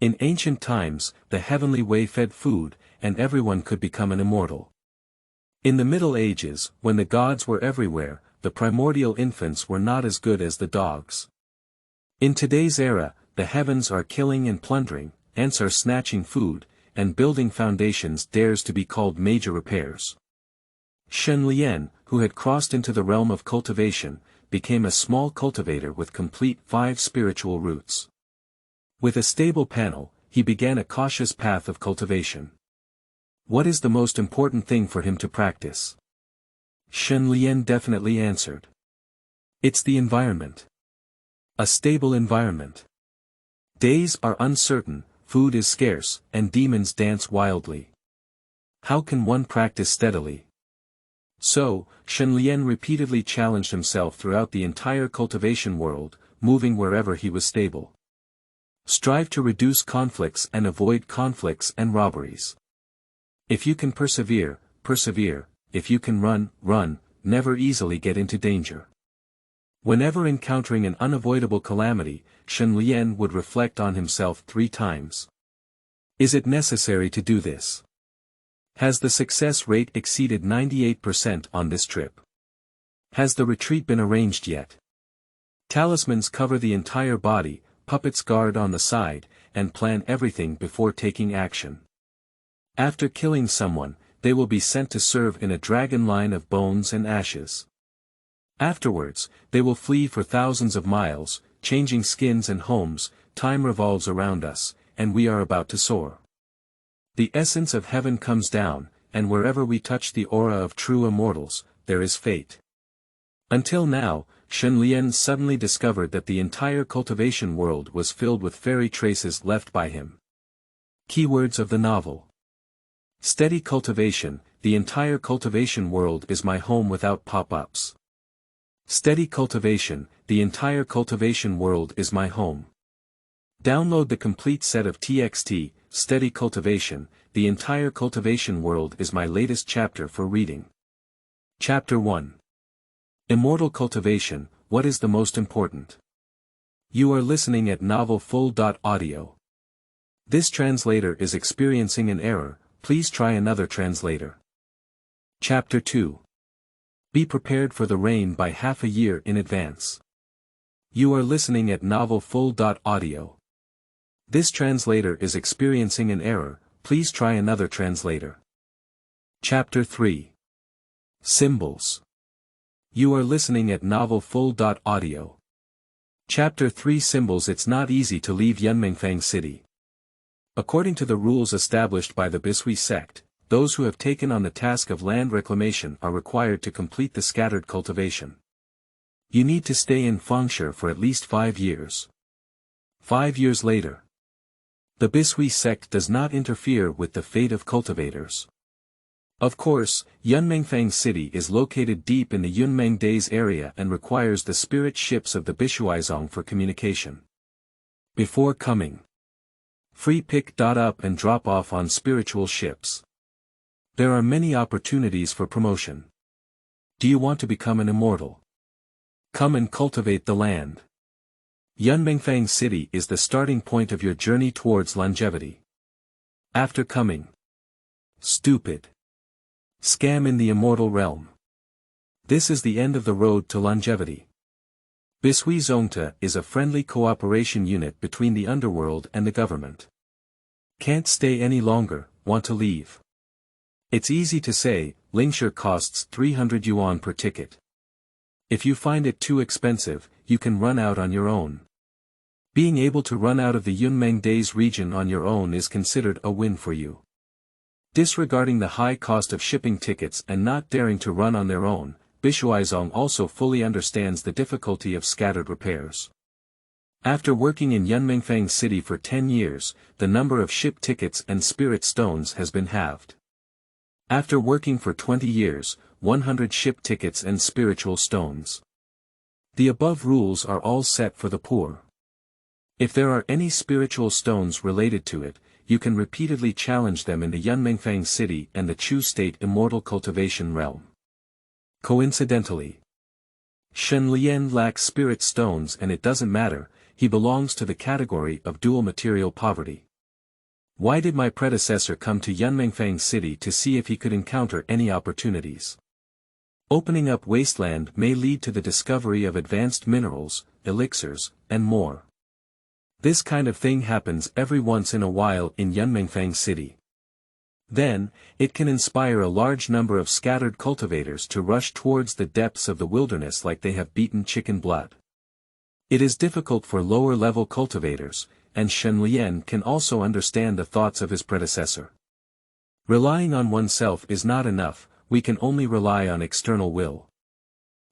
In ancient times, the heavenly way fed food, and everyone could become an immortal. In the Middle Ages, when the gods were everywhere, the primordial infants were not as good as the dogs. In today's era, the heavens are killing and plundering, ants are snatching food, and building foundations dares to be called major repairs. Shen Lian, who had crossed into the realm of cultivation, became a small cultivator with complete 5 spiritual roots. With a stable panel, he began a cautious path of cultivation. What is the most important thing for him to practice? Shen Lian definitely answered. It's the environment. A stable environment. Days are uncertain, food is scarce, and demons dance wildly. How can one practice steadily? So, Shen Lian repeatedly challenged himself throughout the entire cultivation world, moving wherever he was stable. Strive to reduce conflicts and avoid conflicts and robberies. If you can persevere, persevere, if you can run, run, never easily get into danger. Whenever encountering an unavoidable calamity, Shen Lian would reflect on himself 3 times. Is it necessary to do this? Has the success rate exceeded 98% on this trip? Has the retreat been arranged yet? Talismans cover the entire body, puppets guard on the side, and plan everything before taking action. After killing someone, they will be sent to serve in a dragon line of bones and ashes. Afterwards, they will flee for thousands of miles, changing skins and homes. Time revolves around us, and we are about to soar. The essence of heaven comes down, and wherever we touch the aura of true immortals, there is fate. Until now, Shen Lian suddenly discovered that the entire cultivation world was filled with fairy traces left by him. Keywords of the novel. Steady cultivation, the entire cultivation world is my home without pop-ups. Steady cultivation, the entire cultivation world is my home. Download the complete set of TXT, Steady Cultivation, the entire cultivation world is my latest chapter for reading. Chapter 1. Immortal Cultivation, what is the most important? You are listening at novelfull.audio. This translator is experiencing an error, please try another translator. Chapter 2. Be prepared for the rain by half a year in advance. You are listening at novelfull.audio. This translator is experiencing an error, please try another translator. Chapter 3. Symbols. You are listening at novelfull.audio. Chapter 3 Symbols. It's not easy to leave Yunmengfang City. According to the rules established by the Bishui sect, those who have taken on the task of land reclamation are required to complete the scattered cultivation. You need to stay in Fengshe for at least 5 years. 5 years later. The Bishui sect does not interfere with the fate of cultivators. Of course, Yunmengfang City is located deep in the Yunmeng Days area and requires the spirit ships of the Bishuizong for communication. Before coming. Free pick. Up and drop off on spiritual ships. There are many opportunities for promotion. Do you want to become an immortal? Come and cultivate the land. Yunmengfang City is the starting point of your journey towards longevity. After coming. Stupid. Scam in the immortal realm. This is the end of the road to longevity. Bishui Zongta is a friendly cooperation unit between the underworld and the government. Can't stay any longer, want to leave. It's easy to say, Lingshe costs 300 yuan per ticket. If you find it too expensive, you can run out on your own. Being able to run out of the Yunmeng Days region on your own is considered a win for you. Disregarding the high cost of shipping tickets and not daring to run on their own, Bishuizong also fully understands the difficulty of scattered repairs. After working in Yunmengfang City for 10 years, the number of ship tickets and spirit stones has been halved. After working for 20 years, 100 ship tickets and spiritual stones. The above rules are all set for the poor. If there are any spiritual stones related to it, you can repeatedly challenge them in the Yunmengfang City and the Chu State Immortal Cultivation realm. Coincidentally, Shen Lian lacks spirit stones and it doesn't matter, he belongs to the category of dual material poverty. Why did my predecessor come to Yunmengfang City to see if he could encounter any opportunities? Opening up wasteland may lead to the discovery of advanced minerals, elixirs, and more. This kind of thing happens every once in a while in Yunmengfang City. Then, it can inspire a large number of scattered cultivators to rush towards the depths of the wilderness like they have beaten chicken blood. It is difficult for lower-level cultivators, and Shen Lian can also understand the thoughts of his predecessor. Relying on oneself is not enough, we can only rely on external will.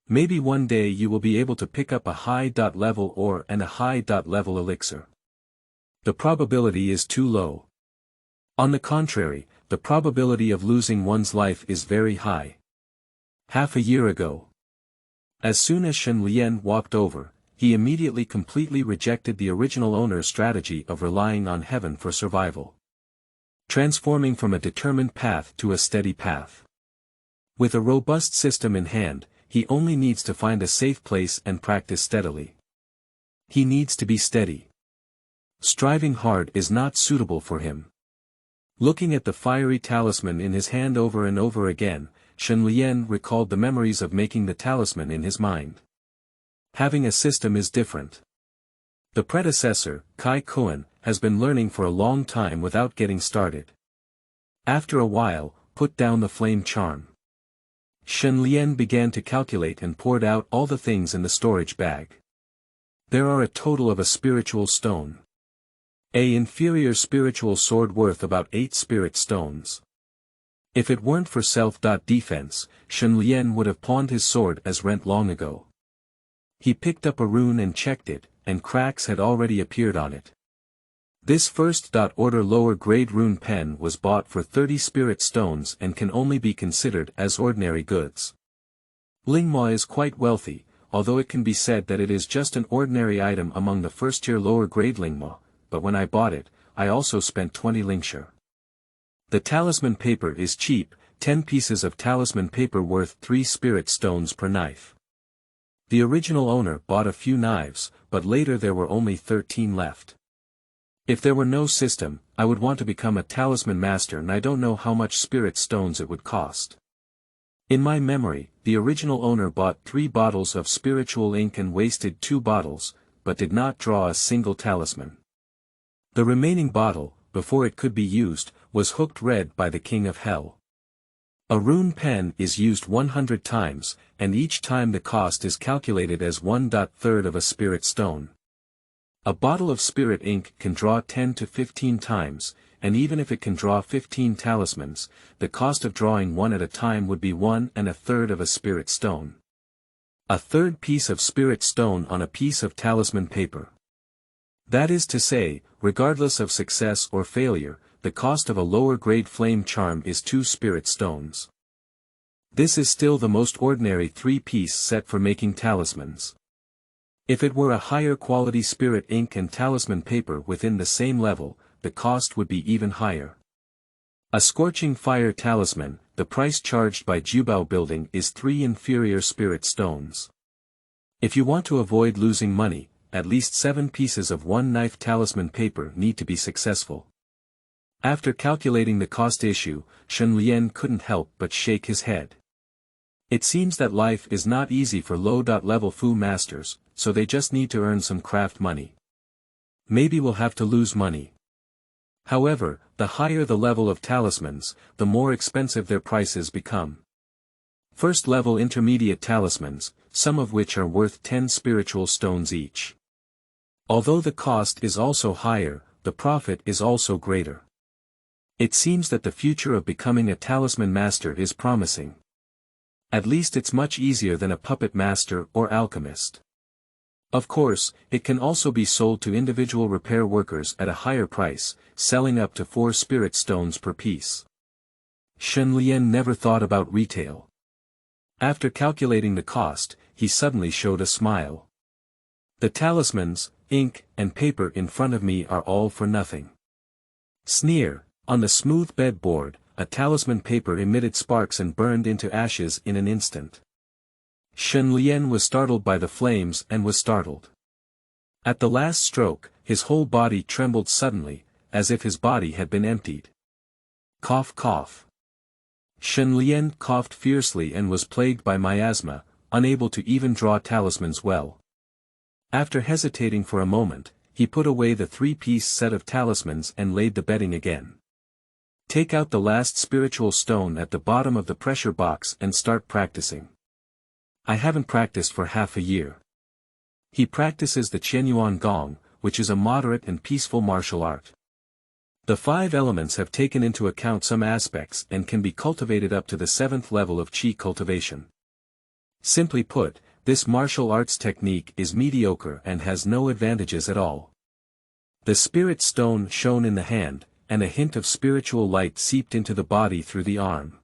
Maybe one day you will be able to pick up a high-level ore and a high-level elixir. The probability is too low. On the contrary, the probability of losing one's life is very high. Half a year ago. As soon as Shen Lian walked over, he immediately completely rejected the original owner's strategy of relying on heaven for survival. Transforming from a determined path to a steady path. With a robust system in hand, he only needs to find a safe place and practice steadily. He needs to be steady. Striving hard is not suitable for him. Looking at the fiery talisman in his hand over and over again, Shen Lian recalled the memories of making the talisman in his mind. Having a system is different. The predecessor, Kai Kuan, has been learning for a long time without getting started. After a while, put down the flame charm. Shen Lian began to calculate and poured out all the things in the storage bag. There are a total of a spiritual stone. An inferior spiritual sword worth about 8 spirit stones. If it weren't for self-defense, Shen Lian would have pawned his sword as rent long ago. He picked up a rune and checked it, and cracks had already appeared on it. This first-order lower-grade rune pen was bought for 30 spirit stones and can only be considered as ordinary goods. Lingma is quite wealthy, although it can be said that it is just an ordinary item among the first-tier lower-grade Lingma, but when I bought it, I also spent 20 lingshi. The talisman paper is cheap, 10 pieces of talisman paper worth 3 spirit stones per knife. The original owner bought a few knives, but later there were only 13 left. If there were no system, I would want to become a talisman master and I don't know how much spirit stones it would cost. In my memory, the original owner bought 3 bottles of spiritual ink and wasted 2 bottles, but did not draw a single talisman. The remaining bottle, before it could be used, was hooked red by the King of Hell. A rune pen is used 100 times, and each time the cost is calculated as 1/3 of a spirit stone. A bottle of spirit ink can draw 10 to 15 times, and even if it can draw 15 talismans, the cost of drawing one at a time would be 1/3 of a spirit stone. A third piece of spirit stone on a piece of talisman paper. That is to say, regardless of success or failure, the cost of a lower-grade flame charm is 2 spirit stones. This is still the most ordinary 3-piece set for making talismans. If it were a higher-quality spirit ink and talisman paper within the same level, the cost would be even higher. A scorching fire talisman, the price charged by Jubao Building is 3 inferior spirit stones. If you want to avoid losing money, at least 7 pieces of 1-knife talisman paper need to be successful. After calculating the cost issue, Shen Lian couldn't help but shake his head. It seems that life is not easy for low-level Fu masters, so they just need to earn some craft money. Maybe we'll have to lose money. However, the higher the level of talismans, the more expensive their prices become. First-level intermediate talismans, some of which are worth 10 spiritual stones each. Although the cost is also higher, the profit is also greater. It seems that the future of becoming a talisman master is promising. At least it's much easier than a puppet master or alchemist. Of course, it can also be sold to individual repair workers at a higher price, selling up to 4 spirit stones per piece. Shen Lian never thought about retail. After calculating the cost, he suddenly showed a smile. The talismans, ink, and paper in front of me are all for nothing. Sneer. On the smooth bedboard, a talisman paper emitted sparks and burned into ashes in an instant. Shen Lian was startled by the flames and was startled. At the last stroke, his whole body trembled suddenly, as if his body had been emptied. Cough cough. Shen Lian coughed fiercely and was plagued by miasma, unable to even draw talismans well. After hesitating for a moment, he put away the 3-piece set of talismans and laid the bedding again. Take out the last spiritual stone at the bottom of the pressure box and start practicing. I haven't practiced for half a year. He practices the Qianyuan Gong, which is a moderate and peaceful martial art. The 5 elements have taken into account some aspects and can be cultivated up to the 7th level of qi cultivation. Simply put, this martial arts technique is mediocre and has no advantages at all. The spirit stone shone in the hand, and a hint of spiritual light seeped into the body through the arm.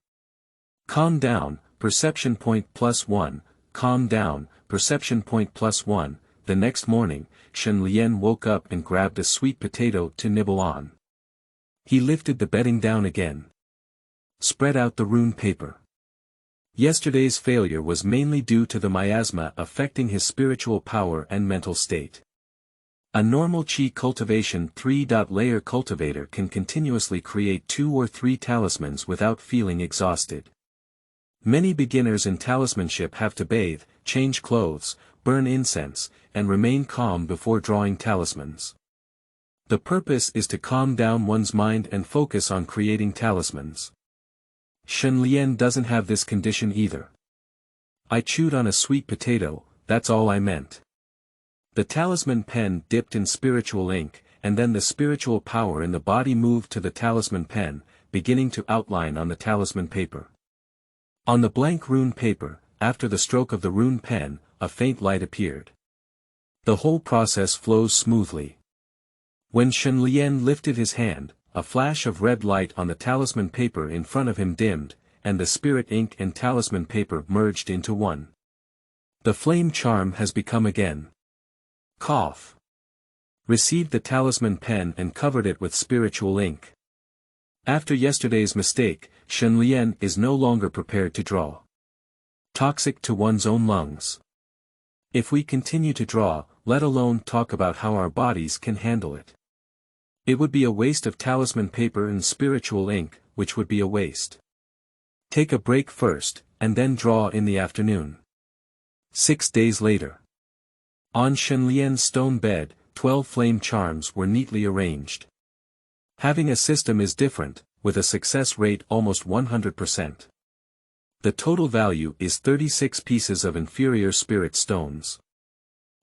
Calm down, perception point +1, calm down, perception point +1. The next morning, Shen Lian woke up and grabbed a sweet potato to nibble on. He lifted the bedding down again. Spread out the rune paper. Yesterday's failure was mainly due to the miasma affecting his spiritual power and mental state. A normal qi cultivation 3-layer cultivator can continuously create 2 or 3 talismans without feeling exhausted. Many beginners in talismanship have to bathe, change clothes, burn incense, and remain calm before drawing talismans. The purpose is to calm down one's mind and focus on creating talismans. Shen Lian doesn't have this condition either. I chewed on a sweet potato, that's all I meant. The talisman pen dipped in spiritual ink, and then the spiritual power in the body moved to the talisman pen, beginning to outline on the talisman paper. On the blank rune paper, after the stroke of the rune pen, a faint light appeared. The whole process flows smoothly. When Shen Lian lifted his hand, a flash of red light on the talisman paper in front of him dimmed, and the spirit ink and talisman paper merged into one. The flame charm has become again. Cough. Received the talisman pen and covered it with spiritual ink. After yesterday's mistake, Shen Lian is no longer prepared to draw. Toxic to one's own lungs. If we continue to draw, let alone talk about how our bodies can handle it. It would be a waste of talisman paper and spiritual ink, which would be a waste. Take a break first, and then draw in the afternoon. 6 days later. On Shen Lian's stone bed, 12 flame charms were neatly arranged. Having a system is different, with a success rate almost 100%. The total value is 36 pieces of inferior spirit stones.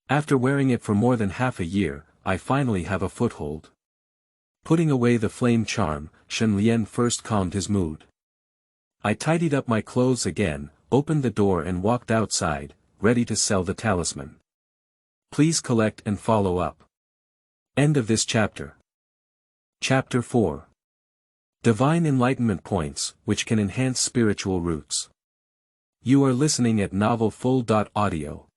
After wearing it for more than half a year, I finally have a foothold. Putting away the flame charm, Shen Lian first calmed his mood. I tidied up my clothes again, opened the door and walked outside, ready to sell the talisman. Please collect and follow up. End of this chapter. Chapter 4. Divine Enlightenment Points, which can enhance spiritual roots. You are listening at novelfull.audio.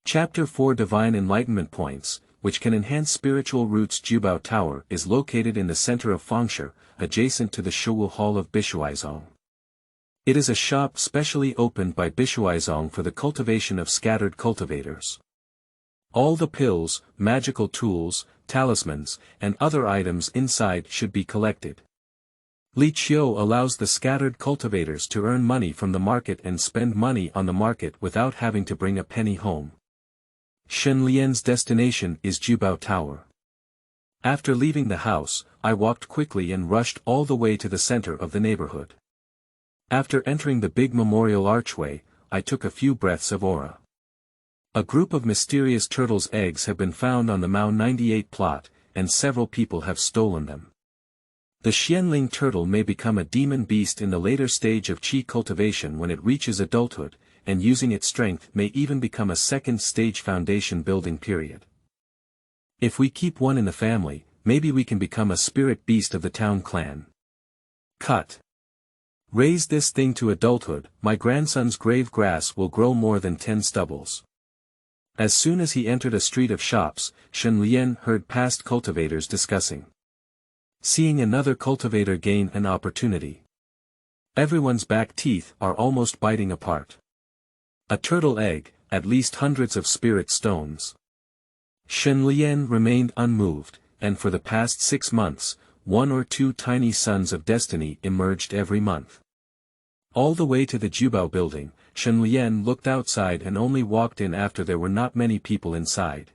Chapter 4 Divine Enlightenment Points, which can enhance spiritual roots. Jubao Tower is located in the center of Fengshe, adjacent to the Shiwu Hall of Bishuizong. It is a shop specially opened by Bishuizong for the cultivation of scattered cultivators. All the pills, magical tools, talismans, and other items inside should be collected. Li Qiu allows the scattered cultivators to earn money from the market and spend money on the market without having to bring a penny home. Shen Lian's destination is Jubao Tower. After leaving the house, I walked quickly and rushed all the way to the center of the neighborhood. After entering the big memorial archway, I took a few breaths of aura. A group of mysterious turtles' eggs have been found on the Mao 98 plot, and several people have stolen them. The Xianling turtle may become a demon beast in the later stage of qi cultivation when it reaches adulthood, and using its strength may even become a second stage foundation building period. If we keep one in the family, maybe we can become a spirit beast of the town clan. Cut. Raise this thing to adulthood, my grandson's grave grass will grow more than 10 stubbles. As soon as he entered a street of shops, Shen Lian heard past cultivators discussing. Seeing another cultivator gain an opportunity. Everyone's back teeth are almost biting apart. A turtle egg, at least hundreds of spirit stones. Shen Lian remained unmoved, and for the past 6 months, 1 or 2 tiny sons of destiny emerged every month. All the way to the Jubao building, Shen Lian looked outside and only walked in after there were not many people inside.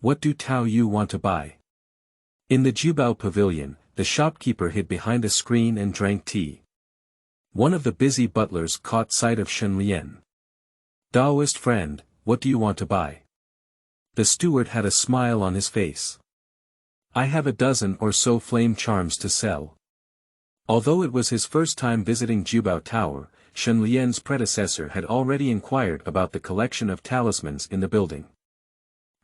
What do Tao Yu want to buy? In the Jubao pavilion, the shopkeeper hid behind a screen and drank tea. One of the busy butlers caught sight of Shen Lian. Daoist friend, what do you want to buy? The steward had a smile on his face. I have a dozen or so flame charms to sell. Although it was his first time visiting Jubao Tower, Shen Lian's predecessor had already inquired about the collection of talismans in the building.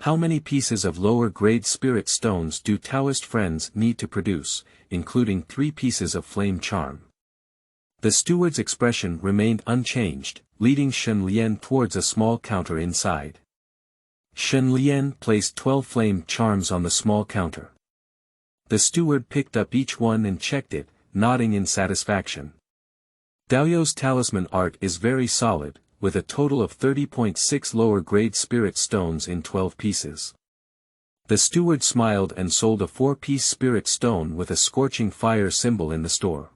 How many pieces of lower-grade spirit stones do Taoist friends need to produce, including 3 pieces of flame charm? The steward's expression remained unchanged, leading Shen Lian towards a small counter inside. Shen Lian placed 12 flame charms on the small counter. The steward picked up each one and checked it, nodding in satisfaction. Daoyu's talisman art is very solid, with a total of 30.6 lower-grade spirit stones in 12 pieces. The steward smiled and sold a 4-piece spirit stone with a scorching fire symbol in the store.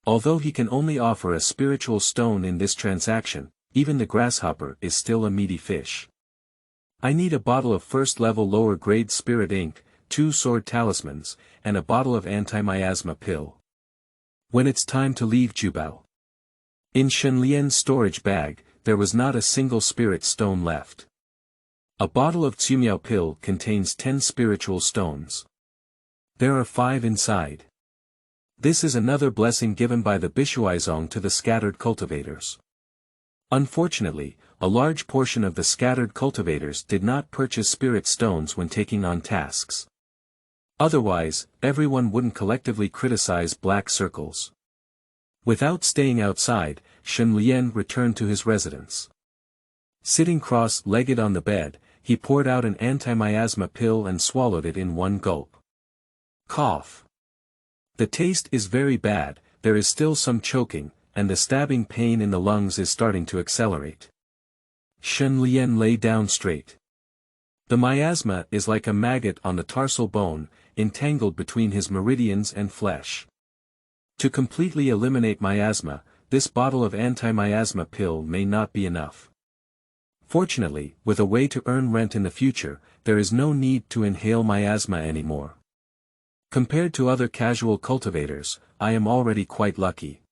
Although he can only offer a spiritual stone in this transaction, even the grasshopper is still a meaty fish. I need a bottle of first-level lower-grade spirit ink, 2 sword talismans, and a bottle of anti-miasma pill. When it's time to leave Jubao. In Shen Lian's storage bag, there was not a single spirit stone left. A bottle of Tsumiao pill contains 10 spiritual stones. There are 5 inside. This is another blessing given by the Bishuaizong to the scattered cultivators. Unfortunately, a large portion of the scattered cultivators did not purchase spirit stones when taking on tasks. Otherwise, everyone wouldn't collectively criticize black circles. Without staying outside, Shen Lian returned to his residence. Sitting cross-legged on the bed, he poured out an anti-miasma pill and swallowed it in one gulp. Cough. The taste is very bad, there is still some choking, and the stabbing pain in the lungs is starting to accelerate. Shen Lian lay down straight. The miasma is like a maggot on the tarsal bone, entangled between his meridians and flesh. To completely eliminate miasma, this bottle of anti-miasma pill may not be enough. Fortunately, with a way to earn rent in the future, there is no need to inhale miasma anymore. Compared to other casual cultivators, I am already quite lucky.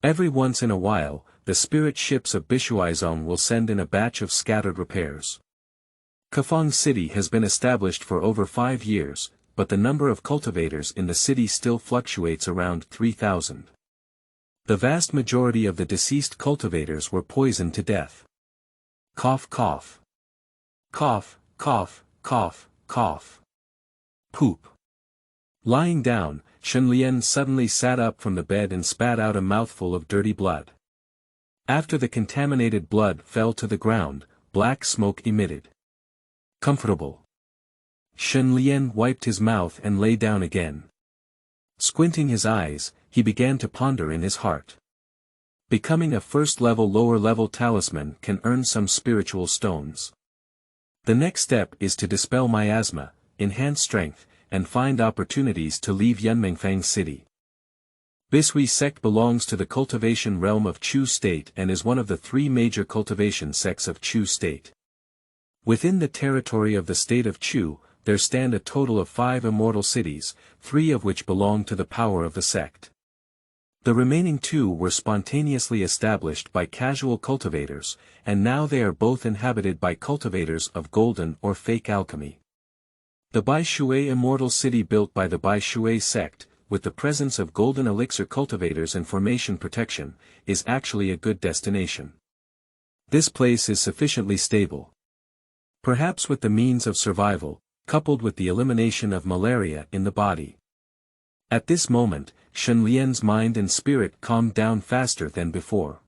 Every once in a while, the spirit ships of Bishuaizong will send in a batch of scattered repairs. Kafang City has been established for over 5 years, but the number of cultivators in the city still fluctuates around 3,000. The vast majority of the deceased cultivators were poisoned to death. Cough cough. Cough, cough, cough, cough. Poop. Lying down, Shen Lian suddenly sat up from the bed and spat out a mouthful of dirty blood. After the contaminated blood fell to the ground, black smoke emitted. Comfortable. Shen Lian wiped his mouth and lay down again. Squinting his eyes, he began to ponder in his heart. Becoming a first-level lower-level talisman can earn some spiritual stones. The next step is to dispel miasma, enhance strength, and find opportunities to leave Yunmengfang City. Bishui sect belongs to the cultivation realm of Chu State and is one of the 3 major cultivation sects of Chu State. Within the territory of the state of Chu, there stand a total of 5 immortal cities, 3 of which belong to the power of the sect. The remaining 2 were spontaneously established by casual cultivators, and now they are both inhabited by cultivators of golden or fake alchemy. The Bai Shui immortal city built by the Bai Shui sect, with the presence of golden elixir cultivators and formation protection, is actually a good destination. This place is sufficiently stable. Perhaps with the means of survival, coupled with the elimination of malaria in the body. At this moment, Shen Lian's mind and spirit calmed down faster than before.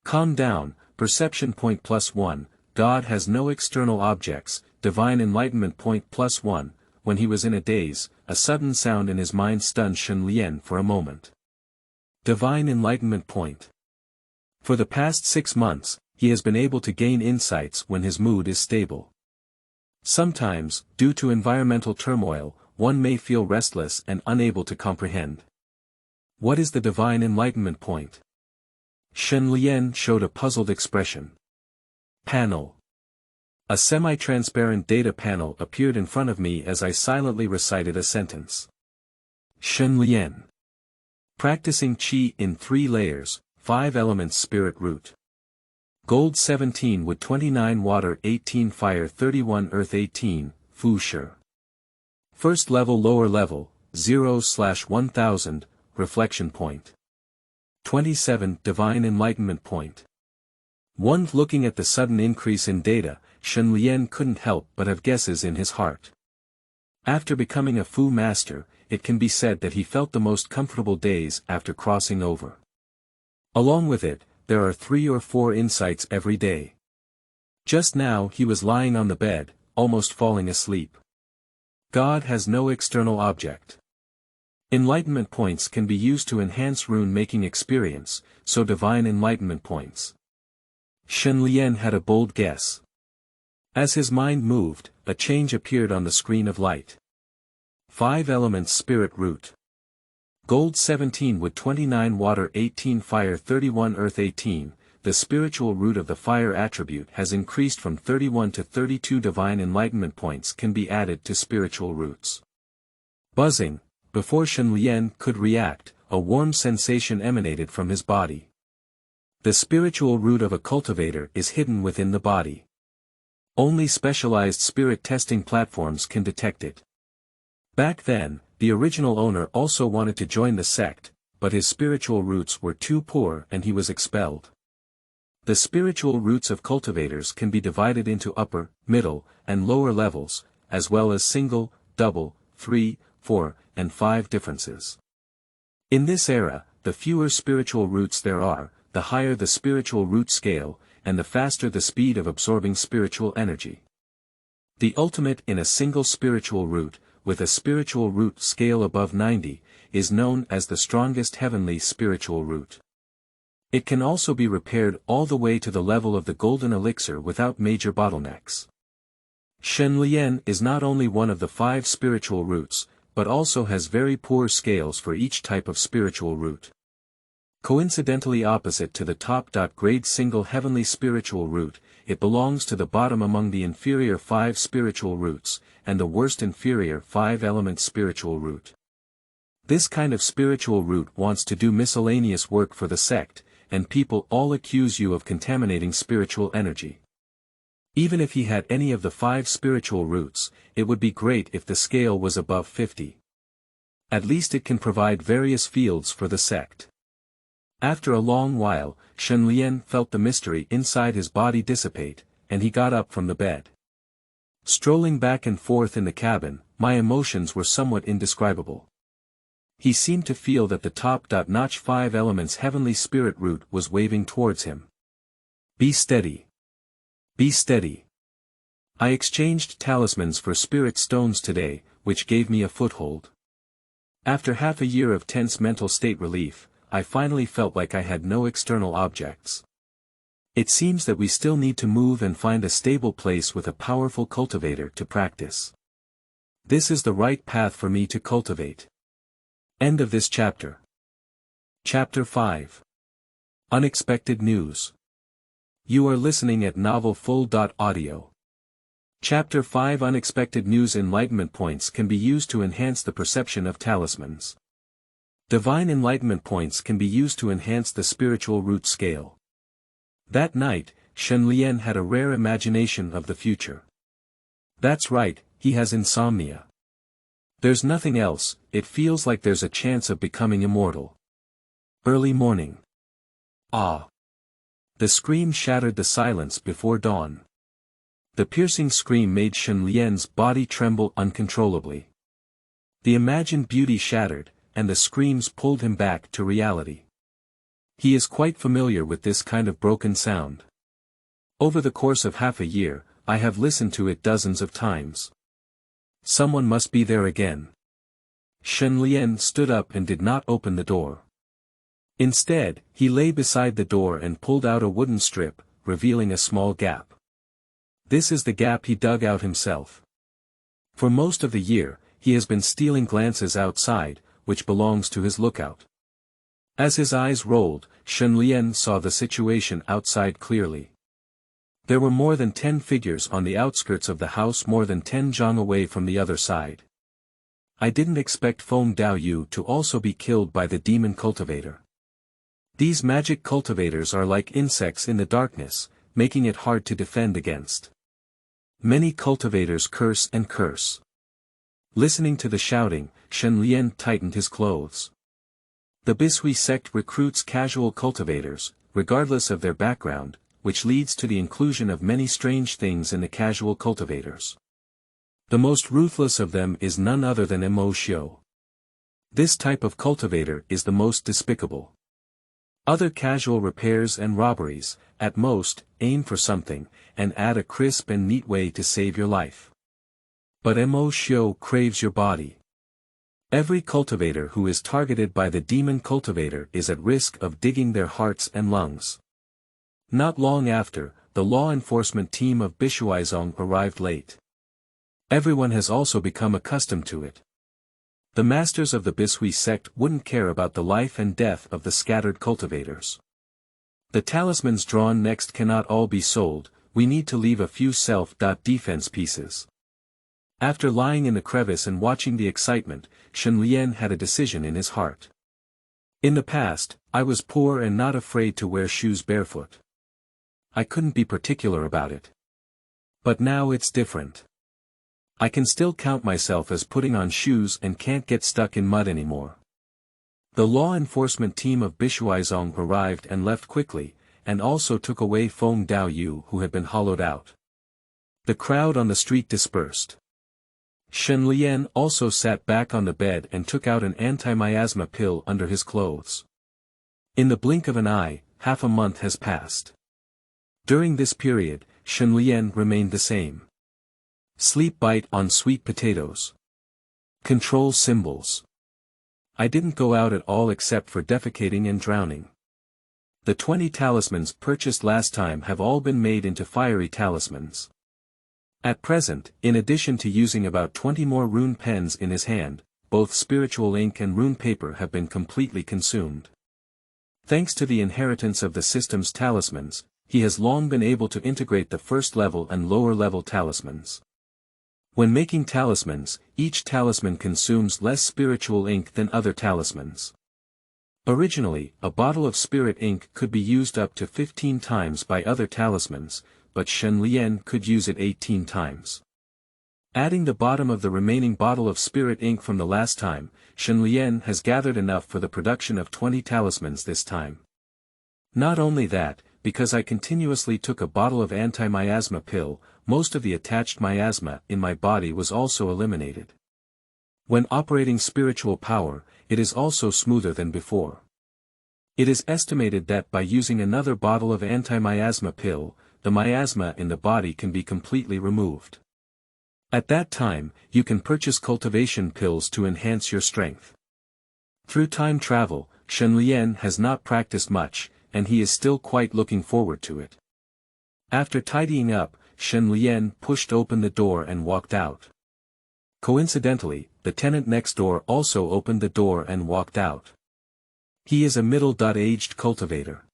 Calm down, perception point +1, God has no external objects, divine enlightenment point +1, when he was in a daze, a sudden sound in his mind stunned Shen Lian for a moment. Divine enlightenment point. For the past 6 months, he has been able to gain insights when his mood is stable. Sometimes, due to environmental turmoil, one may feel restless and unable to comprehend. What is the divine enlightenment point? Shen Lian showed a puzzled expression. Panel. A semi-transparent data panel appeared in front of me as I silently recited a sentence. Shen Lian. Practicing Qi in 3 layers, 5 elements spirit root. Gold 17 wood 29 water 18 fire 31 earth 18, Fu Shi. First level lower level, 0/1000, reflection point. 27 Divine Enlightenment Point. One looking at the sudden increase in data, Shen Lian couldn't help but have guesses in his heart. After becoming a Fu master, it can be said that he felt the most comfortable days after crossing over. Along with it, there are 3 or 4 insights every day. Just now he was lying on the bed, almost falling asleep. God has no external object. Enlightenment points can be used to enhance rune-making experience, so divine enlightenment points. Shen Lian had a bold guess. As his mind moved, a change appeared on the screen of light. 5 elements spirit root. Gold 17 wood 29 water 18 fire 31 earth 18, the spiritual root of the fire attribute has increased from 31 to 32 divine enlightenment points can be added to spiritual roots. Buzzing, before Shen Lian could react, a warm sensation emanated from his body. The spiritual root of a cultivator is hidden within the body. Only specialized spirit testing platforms can detect it. Back then, the original owner also wanted to join the sect, but his spiritual roots were too poor and he was expelled. The spiritual roots of cultivators can be divided into upper, middle, and lower levels, as well as single, double, 3, 4, and 5 differences. In this era, the fewer spiritual roots there are, the higher the spiritual root scale, and the faster the speed of absorbing spiritual energy. The ultimate in a single spiritual root, with a spiritual root scale above 90, is known as the strongest heavenly spiritual root. It can also be repaired all the way to the level of the golden elixir without major bottlenecks. Shen Lian is not only one of the 5 spiritual roots, but also has very poor scales for each type of spiritual root. Coincidentally opposite to the top grade single heavenly spiritual root, it belongs to the bottom among the inferior 5 spiritual roots, and the worst inferior 5 element spiritual root. This kind of spiritual root wants to do miscellaneous work for the sect, and people all accuse you of contaminating spiritual energy. Even if he had any of the 5 spiritual roots, it would be great if the scale was above 50. At least it can provide various fields for the sect. After a long while, Shen Lian felt the mystery inside his body dissipate, and he got up from the bed. Strolling back and forth in the cabin, my emotions were somewhat indescribable. He seemed to feel that the top-notch 5 elements heavenly spirit root was waving towards him. Be steady. Be steady. I exchanged talismans for spirit stones today, which gave me a foothold. After half a year of tense mental state relief, I finally felt like I had no external objects. It seems that we still need to move and find a stable place with a powerful cultivator to practice. This is the right path for me to cultivate. End of this chapter. Chapter 5. Unexpected News. You are listening at novelfull.audio. Chapter 5 Unexpected News. Enlightenment points can be used to enhance the perception of talismans. Divine enlightenment points can be used to enhance the spiritual root scale. That night, Shen Lian had a rare imagination of the future. That's right, he has insomnia. There's nothing else, it feels like there's a chance of becoming immortal. Early morning. Ah! The scream shattered the silence before dawn. The piercing scream made Shen Lian's body tremble uncontrollably. The imagined beauty shattered, and the screams pulled him back to reality. He is quite familiar with this kind of broken sound. Over the course of half a year, I have listened to it dozens of times. Someone must be there again. Shen Lian stood up and did not open the door. Instead, he lay beside the door and pulled out a wooden strip, revealing a small gap. This is the gap he dug out himself. For most of the year, he has been stealing glances outside, which belongs to his lookout. As his eyes rolled, Shen Lian saw the situation outside clearly. There were more than 10 figures on the outskirts of the house, more than 10 zhang away from the other side. I didn't expect Feng Daoyu to also be killed by the demon cultivator. These magic cultivators are like insects in the darkness, making it hard to defend against. Many cultivators curse and curse. Listening to the shouting, Shen Lian tightened his clothes. The Bishui sect recruits casual cultivators, regardless of their background, which leads to the inclusion of many strange things in the casual cultivators. The most ruthless of them is none other than Immortal. This type of cultivator is the most despicable. Other casual repairs and robberies, at most, aim for something, and add a crisp and neat way to save your life. But Immortal craves your body. Every cultivator who is targeted by the demon cultivator is at risk of digging their hearts and lungs. Not long after, the law enforcement team of Bishuizong arrived late. Everyone has also become accustomed to it. The masters of the Bishui sect wouldn't care about the life and death of the scattered cultivators. The talismans drawn next cannot all be sold, we need to leave a few self-defense pieces. After lying in the crevice and watching the excitement, Shen Lian had a decision in his heart. In the past, I was poor and not afraid to wear shoes barefoot. I couldn't be particular about it. But now it's different. I can still count myself as putting on shoes and can't get stuck in mud anymore. The law enforcement team of Bishuizong arrived and left quickly, and also took away Feng Daoyu who had been hollowed out. The crowd on the street dispersed. Shen Lian also sat back on the bed and took out an anti-miasma pill under his clothes. In the blink of an eye, half a month has passed. During this period, Shen Lian remained the same. Sleep, bite on sweet potatoes. Control symbols. I didn't go out at all except for defecating and drowning. The 20 talismans purchased last time have all been made into fiery talismans. At present, in addition to using about 20 more rune pens in his hand, both spiritual ink and rune paper have been completely consumed. Thanks to the inheritance of the system's talismans, he has long been able to integrate the first level and lower level talismans. When making talismans, each talisman consumes less spiritual ink than other talismans. Originally, a bottle of spirit ink could be used up to 15 times by other talismans, but Shen Lian could use it 18 times. Adding the bottom of the remaining bottle of spirit ink from the last time, Shen Lian has gathered enough for the production of 20 talismans this time. Not only that, because I continuously took a bottle of anti-miasma pill, most of the attached miasma in my body was also eliminated. When operating spiritual power, it is also smoother than before. It is estimated that by using another bottle of anti-miasma pill, the miasma in the body can be completely removed. At that time, you can purchase cultivation pills to enhance your strength. Through time travel, Shen Lian has not practiced much, and he is still quite looking forward to it. After tidying up, Shen Lian pushed open the door and walked out. Coincidentally, the tenant next door also opened the door and walked out. He is a middle-aged cultivator.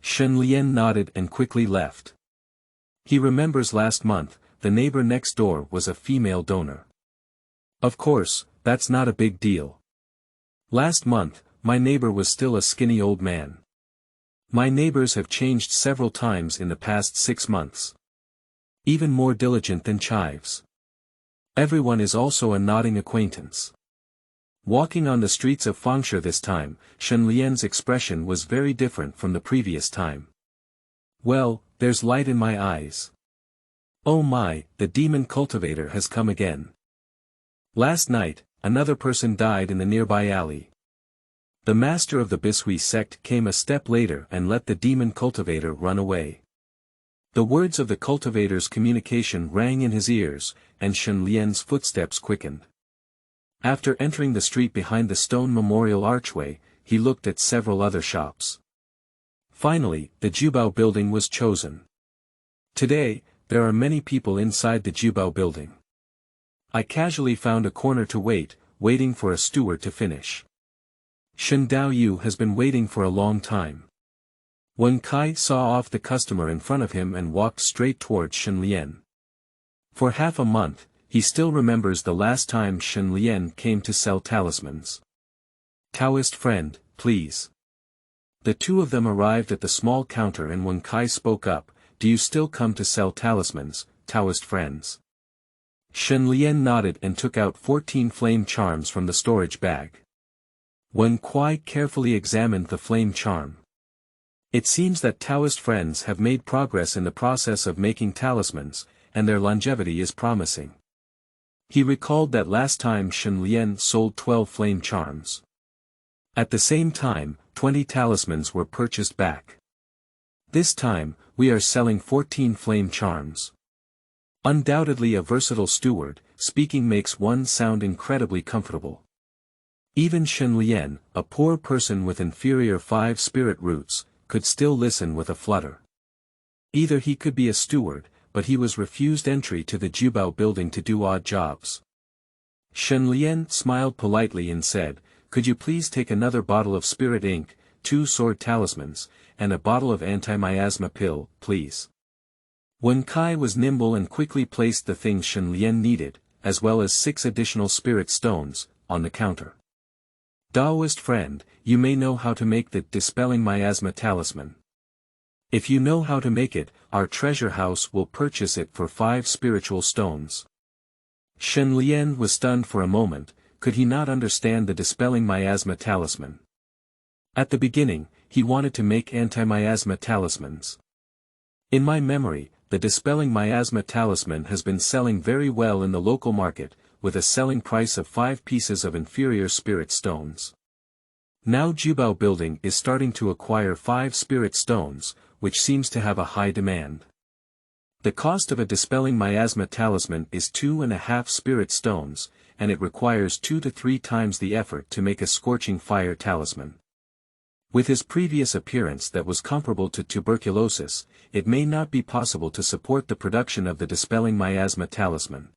Shen Lian nodded and quickly left. He remembers last month, the neighbor next door was a female donor. Of course, that's not a big deal. Last month, my neighbor was still a skinny old man. My neighbors have changed several times in the past 6 months. Even more diligent than chives. Everyone is also a nodding acquaintance. Walking on the streets of Fangshe this time, Shen Lian's expression was very different from the previous time. Well, there's light in my eyes. Oh my, the demon cultivator has come again. Last night, another person died in the nearby alley. The master of the Bishui sect came a step later and let the demon cultivator run away. The words of the cultivator's communication rang in his ears, and Shen Lian's footsteps quickened. After entering the street behind the stone memorial archway, he looked at several other shops. Finally, the Jubao building was chosen. Today, there are many people inside the Jubao building. I casually found a corner to wait, waiting for a steward to finish. Shen Daoyu has been waiting for a long time. Wen Kai saw off the customer in front of him and walked straight towards Shen Lian. For half a month, he still remembers the last time Shen Lian came to sell talismans. Taoist friend, please. The two of them arrived at the small counter and Wen Kai spoke up, do you still come to sell talismans, Taoist friends? Shen Lian nodded and took out 14 flame charms from the storage bag. Wen Kai carefully examined the flame charm. It seems that Taoist friends have made progress in the process of making talismans, and their longevity is promising. He recalled that last time Shen Lian sold 12 flame charms. At the same time, 20 talismans were purchased back. This time, we are selling 14 flame charms. Undoubtedly a versatile steward, speaking makes one sound incredibly comfortable. Even Shen Lian, a poor person with inferior 5 spirit roots, could still listen with a flutter. Either he could be a steward, but he was refused entry to the Jubao building to do odd jobs. Shen Lian smiled politely and said, could you please take another bottle of spirit ink, 2 sword talismans, and a bottle of anti-miasma pill, please. Wen Kai was nimble and quickly placed the things Shen Lian needed, as well as 6 additional spirit stones, on the counter. Taoist friend, you may know how to make the dispelling miasma talisman. If you know how to make it, our treasure house will purchase it for 5 spiritual stones. Shen Lian was stunned for a moment, could he not understand the dispelling miasma talisman? At the beginning, he wanted to make anti-miasma talismans. In my memory, the dispelling miasma talisman has been selling very well in the local market, with a selling price of 5 pieces of inferior spirit stones. Now Jubao building is starting to acquire 5 spirit stones, which seems to have a high demand. The cost of a dispelling miasma talisman is 2.5 spirit stones, and it requires 2 to 3 times the effort to make a scorching fire talisman. With his previous appearance that was comparable to tuberculosis, it may not be possible to support the production of the dispelling miasma talisman.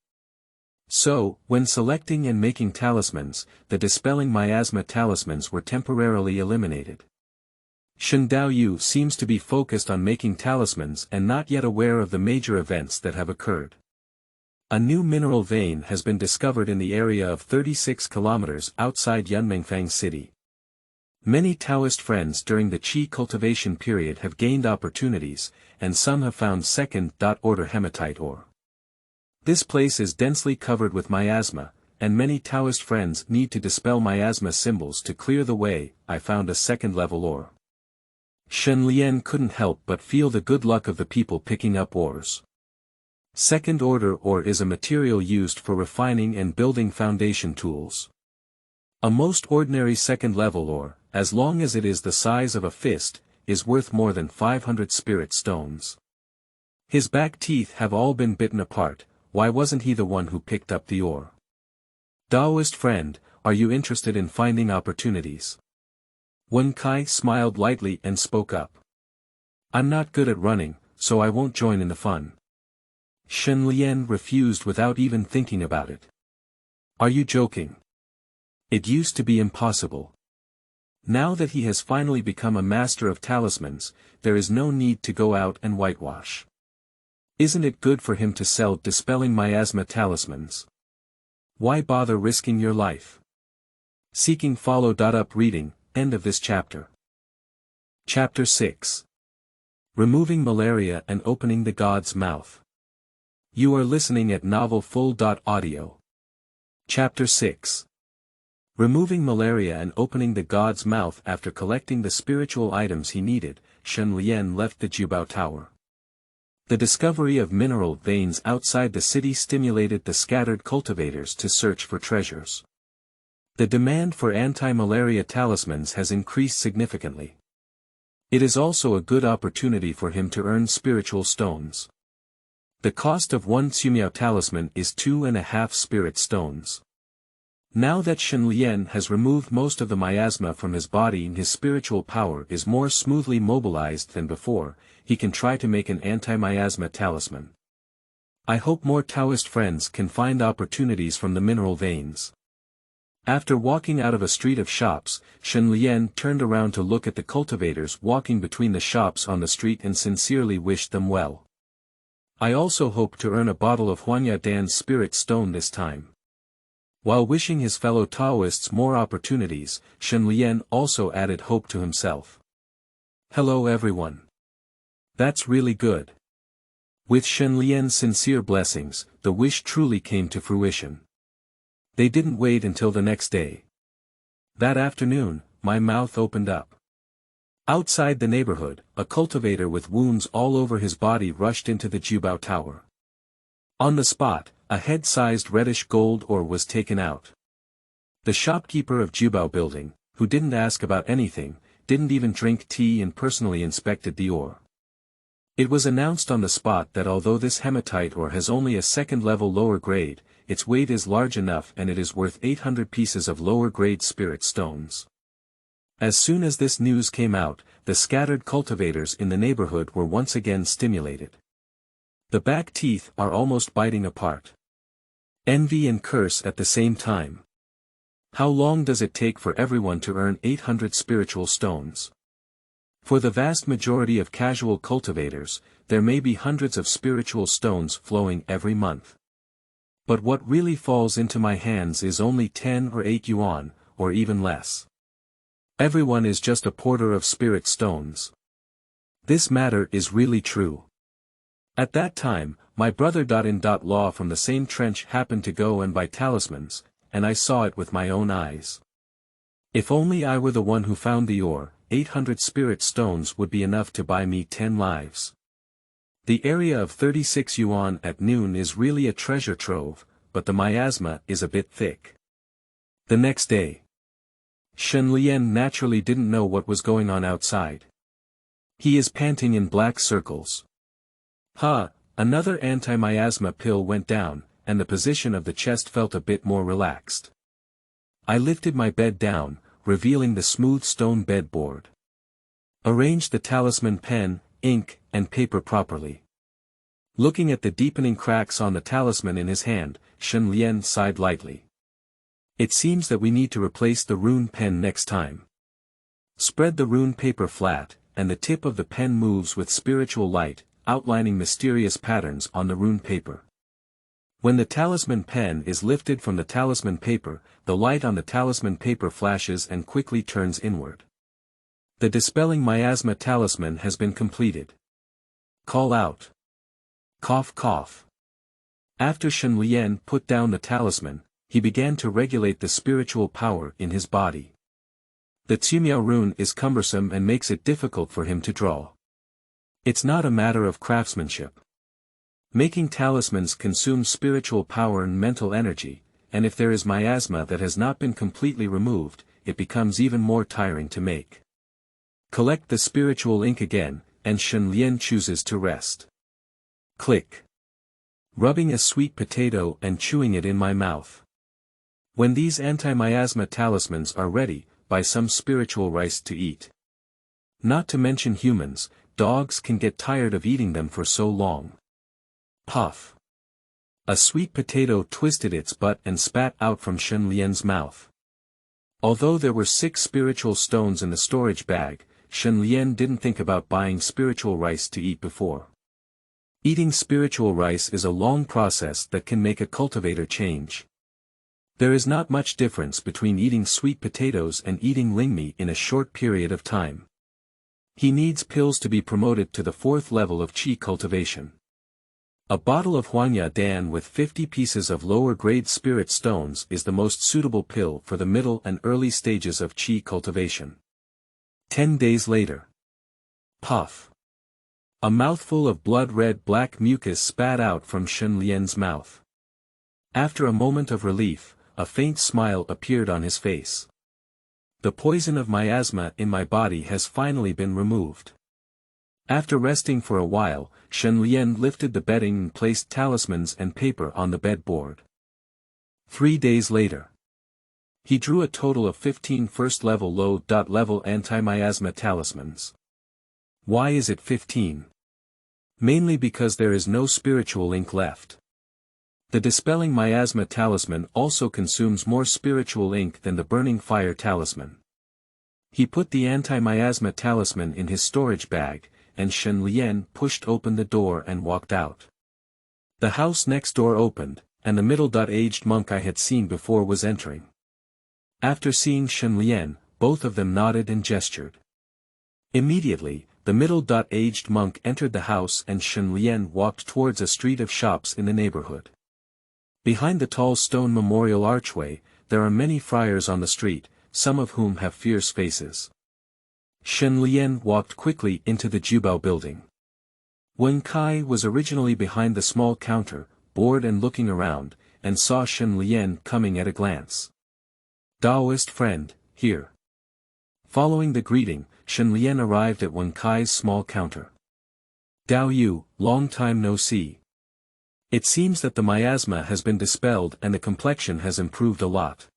So, when selecting and making talismans, the dispelling miasma talismans were temporarily eliminated. Shen Daoyu seems to be focused on making talismans and not yet aware of the major events that have occurred. A new mineral vein has been discovered in the area of 36 kilometers outside Yunmengfang City. Many Taoist friends during the Qi cultivation period have gained opportunities, and some have found second-order hematite ore. This place is densely covered with miasma, and many Taoist friends need to dispel miasma symbols to clear the way. I found a second-level ore. Shen Lian couldn't help but feel the good luck of the people picking up ores. Second-order ore is a material used for refining and building foundation tools. A most ordinary second-level ore, as long as it is the size of a fist, is worth more than 500 spirit stones. His back teeth have all been bitten apart. Why wasn't he the one who picked up the ore? Taoist friend, are you interested in finding opportunities? Wen Kai smiled lightly and spoke up. I'm not good at running, so I won't join in the fun. Shen Lian refused without even thinking about it. Are you joking? It used to be impossible. Now that he has finally become a master of talismans, there is no need to go out and whitewash. Isn't it good for him to sell dispelling miasma talismans? Why bother risking your life? Seeking follow-up reading, end of this chapter. Chapter 6. Removing Malaria and Opening the God's Mouth. You are listening at Novel Full.audio. Chapter 6. Removing Malaria and Opening the God's Mouth. After collecting the spiritual items he needed, Shen Lian left the Jubao Tower. The discovery of mineral veins outside the city stimulated the scattered cultivators to search for treasures. The demand for anti-malaria talismans has increased significantly. It is also a good opportunity for him to earn spiritual stones. The cost of one Sumiao talisman is 2.5 spirit stones. Now that Shen Lian has removed most of the miasma from his body and his spiritual power is more smoothly mobilized than before, he can try to make an anti-miasma talisman. I hope more Taoist friends can find opportunities from the mineral veins. After walking out of a street of shops, Shen Lian turned around to look at the cultivators walking between the shops on the street and sincerely wished them well. I also hope to earn a bottle of Huanya Dan's spirit stone this time. While wishing his fellow Taoists more opportunities, Shen Lian also added hope to himself. Hello everyone. That's really good. With Shen Lian's sincere blessings, the wish truly came to fruition. They didn't wait until the next day. That afternoon, my mouth opened up. Outside the neighborhood, a cultivator with wounds all over his body rushed into the Jubao Tower. On the spot, a head-sized reddish gold ore was taken out. The shopkeeper of Jubao building, who didn't ask about anything, didn't even drink tea and personally inspected the ore. It was announced on the spot that although this hematite ore has only a second-level lower grade, its weight is large enough and it is worth 800 pieces of lower-grade spirit stones. As soon as this news came out, the scattered cultivators in the neighborhood were once again stimulated. The back teeth are almost biting apart. Envy and curse at the same time. How long does it take for everyone to earn 800 spiritual stones? For the vast majority of casual cultivators, there may be hundreds of spiritual stones flowing every month. But what really falls into my hands is only 10 or 8 yuan, or even less. Everyone is just a porter of spirit stones. This matter is really true. At that time, my brother Law from the same trench happened to go and buy talismans, and I saw it with my own eyes. If only I were the one who found the ore, 800 spirit stones would be enough to buy me 10 lives. The area of 36 yuan at noon is really a treasure trove, but the miasma is a bit thick. The next day, Shen Lian naturally didn't know what was going on outside. He is panting in black circles. Another anti-miasma pill went down, and the position of the chest felt a bit more relaxed. I lifted my bed down, revealing the smooth stone bedboard. Arranged the talisman pen, ink, and paper properly. Looking at the deepening cracks on the talisman in his hand, Shen Lian sighed lightly. It seems that we need to replace the rune pen next time. Spread the rune paper flat, and the tip of the pen moves with spiritual light, outlining mysterious patterns on the rune paper. When the talisman pen is lifted from the talisman paper, the light on the talisman paper flashes and quickly turns inward. The dispelling miasma talisman has been completed. Call out. Cough cough. After Shen Lian put down the talisman, he began to regulate the spiritual power in his body. The Tsumiao rune is cumbersome and makes it difficult for him to draw. It's not a matter of craftsmanship. Making talismans consumes spiritual power and mental energy, and if there is miasma that has not been completely removed, it becomes even more tiring to make. Collect the spiritual ink again, and Shen Lian chooses to rest. Click. Rubbing a sweet potato and chewing it in my mouth. When these anti-miasma talismans are ready, buy some spiritual rice to eat. Not to mention humans, dogs can get tired of eating them for so long. Puff. A sweet potato twisted its butt and spat out from Shen Lian's mouth. Although there were 6 spiritual stones in the storage bag, Shen Lian didn't think about buying spiritual rice to eat before. Eating spiritual rice is a long process that can make a cultivator change. There is not much difference between eating sweet potatoes and eating lingmi in a short period of time. He needs pills to be promoted to the 4th level of qi cultivation. A bottle of Huanya Dan with 50 pieces of lower-grade spirit stones is the most suitable pill for the middle and early stages of qi cultivation. 10 days later. Puff. A mouthful of blood-red black mucus spat out from Shen Lian's mouth. After a moment of relief, a faint smile appeared on his face. The poison of miasma in my body has finally been removed. After resting for a while, Shen Lian lifted the bedding and placed talismans and paper on the bedboard. 3 days later. He drew a total of 15 first-level low-level anti-miasma talismans. Why is it 15? Mainly because there is no spiritual ink left. The Dispelling Miasma Talisman also consumes more spiritual ink than the Burning Fire Talisman. He put the Anti-Miasma Talisman in his storage bag, and Shen Lian pushed open the door and walked out. The house next door opened, and the middle-aged monk I had seen before was entering. After seeing Shen Lian, both of them nodded and gestured. Immediately, the middle-aged monk entered the house and Shen Lian walked towards a street of shops in the neighborhood. Behind the tall stone memorial archway, there are many friars on the street, some of whom have fierce faces. Shen Lian walked quickly into the Jubao building. Wen Kai was originally behind the small counter, bored and looking around, and saw Shen Lian coming at a glance. Taoist friend, here. Following the greeting, Shen Lian arrived at Wen Kai's small counter. Dao Yu, long time no see. It seems that the miasma has been dispelled and the complexion has improved a lot.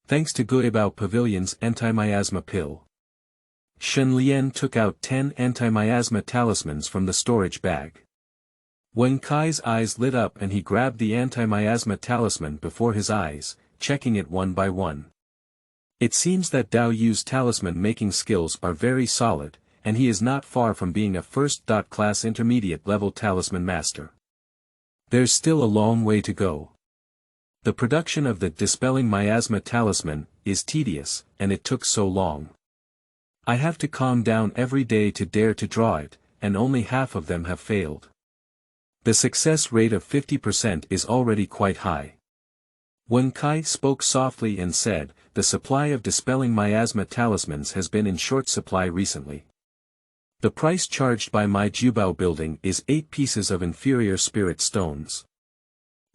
Thanks to Guibao Pavilion's anti-miasma pill. Shen Lian took out 10 anti-miasma talismans from the storage bag. Wen Kai's eyes lit up and he grabbed the anti-miasma talisman before his eyes, checking it one by one. It seems that Dao Yu's talisman-making skills are very solid, and he is not far from being a first-class intermediate-level talisman master. There's still a long way to go. The production of the Dispelling Miasma Talisman is tedious, and it took so long. I have to calm down every day to dare to draw it, and only half of them have failed. The success rate of 50% is already quite high. Wen Kai spoke softly and said, the supply of Dispelling Miasma Talismans has been in short supply recently. The price charged by my Jubao building is 8 pieces of inferior spirit stones.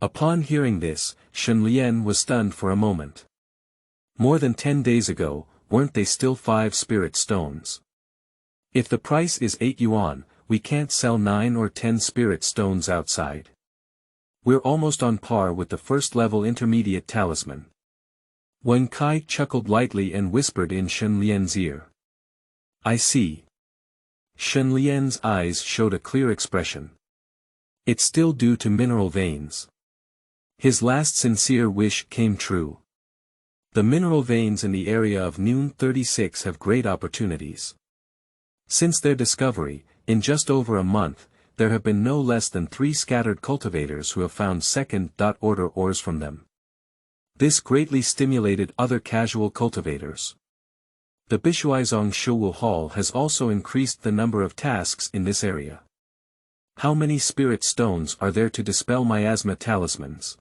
Upon hearing this, Shen Lian was stunned for a moment. More than 10 days ago, weren't they still 5 spirit stones? If the price is 8 yuan, we can't sell 9 or 10 spirit stones outside. We're almost on par with the first-level intermediate talisman. Wen Kai chuckled lightly and whispered in Shen Lian's ear. I see. Shen Lian's eyes showed a clear expression. It's still due to mineral veins. His last sincere wish came true. The mineral veins in the area of Noon 36 have great opportunities. Since their discovery, in just over a month, there have been no less than 3 scattered cultivators who have found second-order ores from them. This greatly stimulated other casual cultivators. The Bishuizong Shuwu Hall has also increased the number of tasks in this area. How many spirit stones are there to dispel miasma talismans?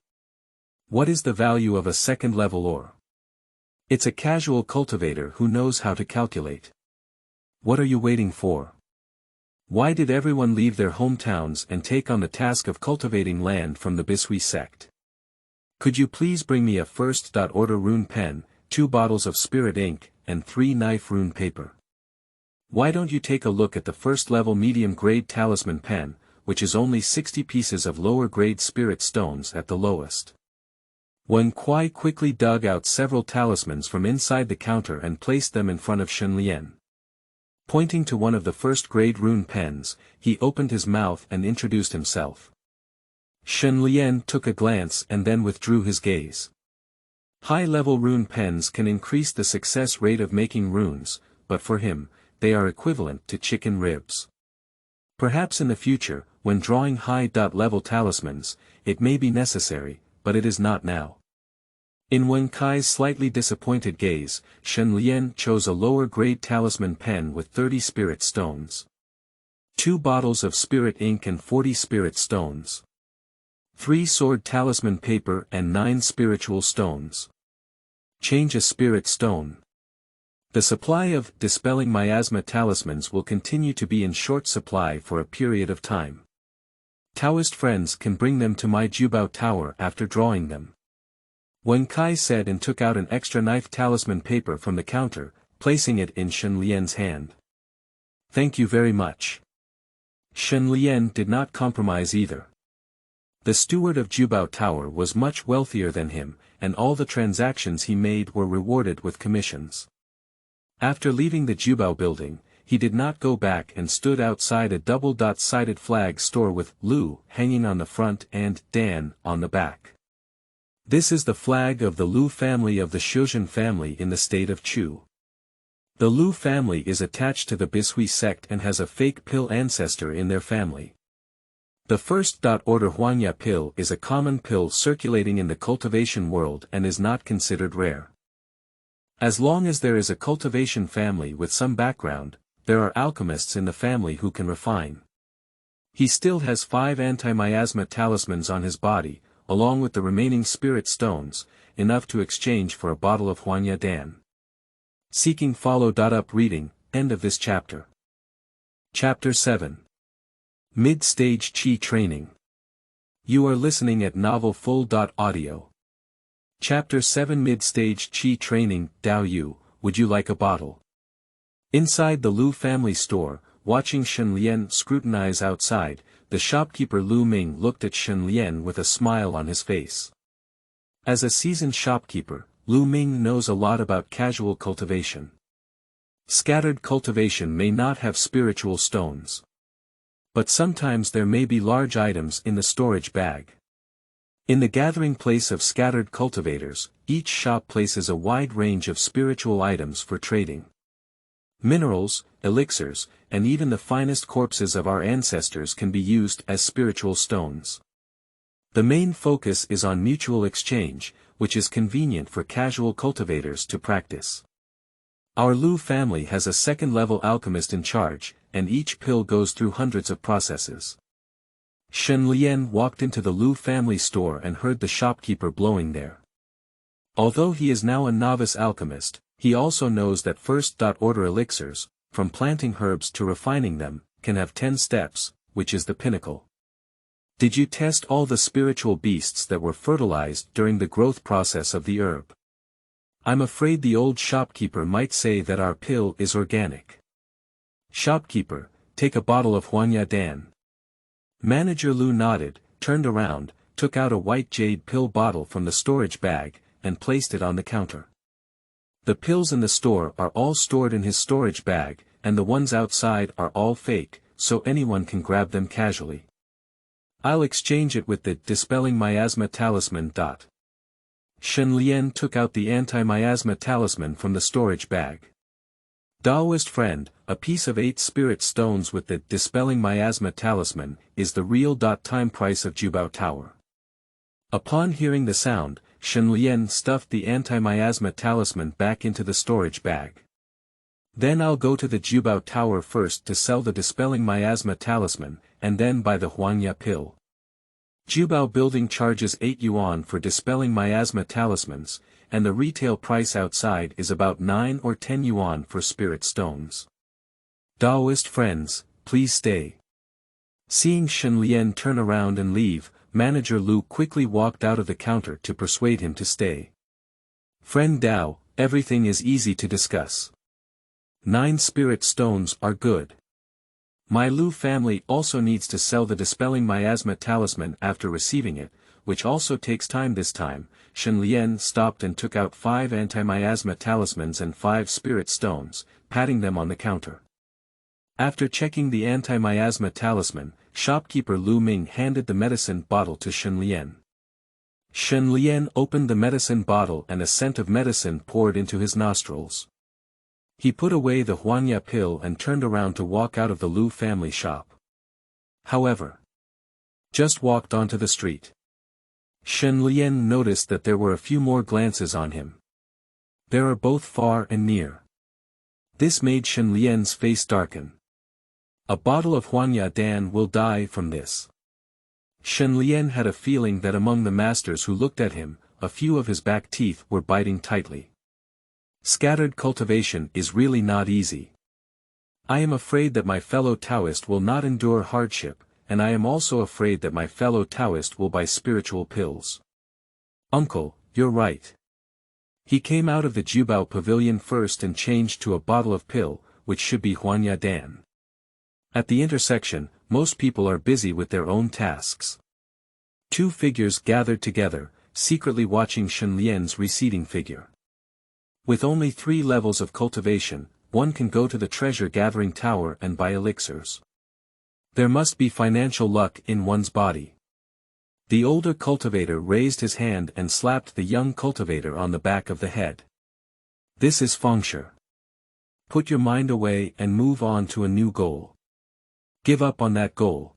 What is the value of a second-level ore? It's a casual cultivator who knows how to calculate. What are you waiting for? Why did everyone leave their hometowns and take on the task of cultivating land from the Bishui sect? Could you please bring me a first-order rune pen, 2 bottles of spirit ink, and 3 knife rune paper? Why don't you take a look at the first-level medium-grade talisman pen, which is only 60 pieces of lower-grade spirit stones at the lowest? Wen Kuai quickly dug out several talismans from inside the counter and placed them in front of Shen Lian. Pointing to one of the first-grade rune pens, he opened his mouth and introduced himself. Shen Lian took a glance and then withdrew his gaze. High-level rune pens can increase the success rate of making runes, but for him, they are equivalent to chicken ribs. Perhaps in the future, when drawing high-level talismans, it may be necessary, but it is not now. In Wen Kai's slightly disappointed gaze, Shen Lian chose a lower-grade talisman pen with 30 spirit stones. 2 bottles of spirit ink and 40 spirit stones. 3 sword talisman paper and 9 spiritual stones. Change a spirit stone. The supply of Dispelling Miasma talismans will continue to be in short supply for a period of time. Taoist friends can bring them to my Jubao Tower after drawing them. Wen Kai said and took out an extra knife talisman paper from the counter, placing it in Shen Lian's hand. Thank you very much. Shen Lian did not compromise either. The steward of Jubao Tower was much wealthier than him, and all the transactions he made were rewarded with commissions. After leaving the Jubao building, he did not go back and stood outside a double-sided flag store with Lu hanging on the front and Dan on the back. This is the flag of the Lu family of the Shuzhen family in the state of Chu. The Lu family is attached to the Bishui sect and has a fake pill ancestor in their family. The first order Huanya pill is a common pill circulating in the cultivation world and is not considered rare. As long as there is a cultivation family with some background, there are alchemists in the family who can refine. He still has 5 anti-miasma talismans on his body, along with the remaining spirit stones, enough to exchange for a bottle of Huanya Dan. Seeking follow-up reading, end of this chapter. Chapter 7. Mid-Stage Qi Training. You are listening at Novel Full.audio. Chapter 7 Mid-Stage Qi Training. Dao Yu, would you like a bottle? Inside the Lu family store, watching Shen Lian scrutinize outside, the shopkeeper Lu Ming looked at Shen Lian with a smile on his face. As a seasoned shopkeeper, Lu Ming knows a lot about casual cultivation. Scattered cultivation may not have spiritual stones. But sometimes there may be large items in the storage bag. In the gathering place of scattered cultivators, each shop places a wide range of spiritual items for trading. Minerals, elixirs, and even the finest corpses of our ancestors can be used as spiritual stones. The main focus is on mutual exchange, which is convenient for casual cultivators to practice. Our Lu family has a second-level alchemist in charge, and each pill goes through hundreds of processes. Shen Lian walked into the Lu family store and heard the shopkeeper blowing there. Although he is now a novice alchemist, he also knows that first-order elixirs, from planting herbs to refining them, can have 10 steps, which is the pinnacle. Did you test all the spiritual beasts that were fertilized during the growth process of the herb? I'm afraid the old shopkeeper might say that our pill is organic. Shopkeeper, take a bottle of Huanya Dan. Manager Lu nodded, turned around, took out a white jade pill bottle from the storage bag, and placed it on the counter. The pills in the store are all stored in his storage bag, and the ones outside are all fake, so anyone can grab them casually. I'll exchange it with the Dispelling Miasma Talisman. Shen Lian took out the anti-miasma talisman from the storage bag. Daoist friend, a piece of 8 spirit stones with the Dispelling Miasma Talisman, is the real time price of Jubao Tower. Upon hearing the sound, Shen Lian stuffed the anti-miasma talisman back into the storage bag. Then I'll go to the Jubao Tower first to sell the Dispelling Miasma Talisman, and then buy the Huanya pill. Jubao building charges 8 yuan for Dispelling Miasma Talismans, and the retail price outside is about 9 or 10 yuan for spirit stones. Daoist friends, please stay. Seeing Shen Lian turn around and leave, Manager Lu quickly walked out of the counter to persuade him to stay. Friend Dao, everything is easy to discuss. 9 spirit stones are good. My Lu family also needs to sell the Dispelling Miasma Talisman after receiving it, which also takes time. This time, Shen Lian stopped and took out 5 anti-miasma talismans and 5 spirit stones, patting them on the counter. After checking the anti-miasma talisman, shopkeeper Lu Ming handed the medicine bottle to Shen Lian. Shen Lian opened the medicine bottle and a scent of medicine poured into his nostrils. He put away the Huanya pill and turned around to walk out of the Lu family shop. However, just walked onto the street. Shen Lian noticed that there were a few more glances on him. There are both far and near. This made Shen Lian's face darken. A bottle of Huanya Dan will die from this. Shen Lian had a feeling that among the masters who looked at him, a few of his back teeth were biting tightly. Scattered cultivation is really not easy. I am afraid that my fellow Taoist will not endure hardship, and I am also afraid that my fellow Taoist will buy spiritual pills. Uncle, you're right. He came out of the Jubao pavilion first and changed to a bottle of pill, which should be Huanya Dan. At the intersection, most people are busy with their own tasks. 2 figures gathered together, secretly watching Shen Lian's receding figure. With only 3 levels of cultivation, one can go to the treasure-gathering tower and buy elixirs. There must be financial luck in one's body. The older cultivator raised his hand and slapped the young cultivator on the back of the head. This is fengshui. Put your mind away and move on to a new goal. Give up on that goal.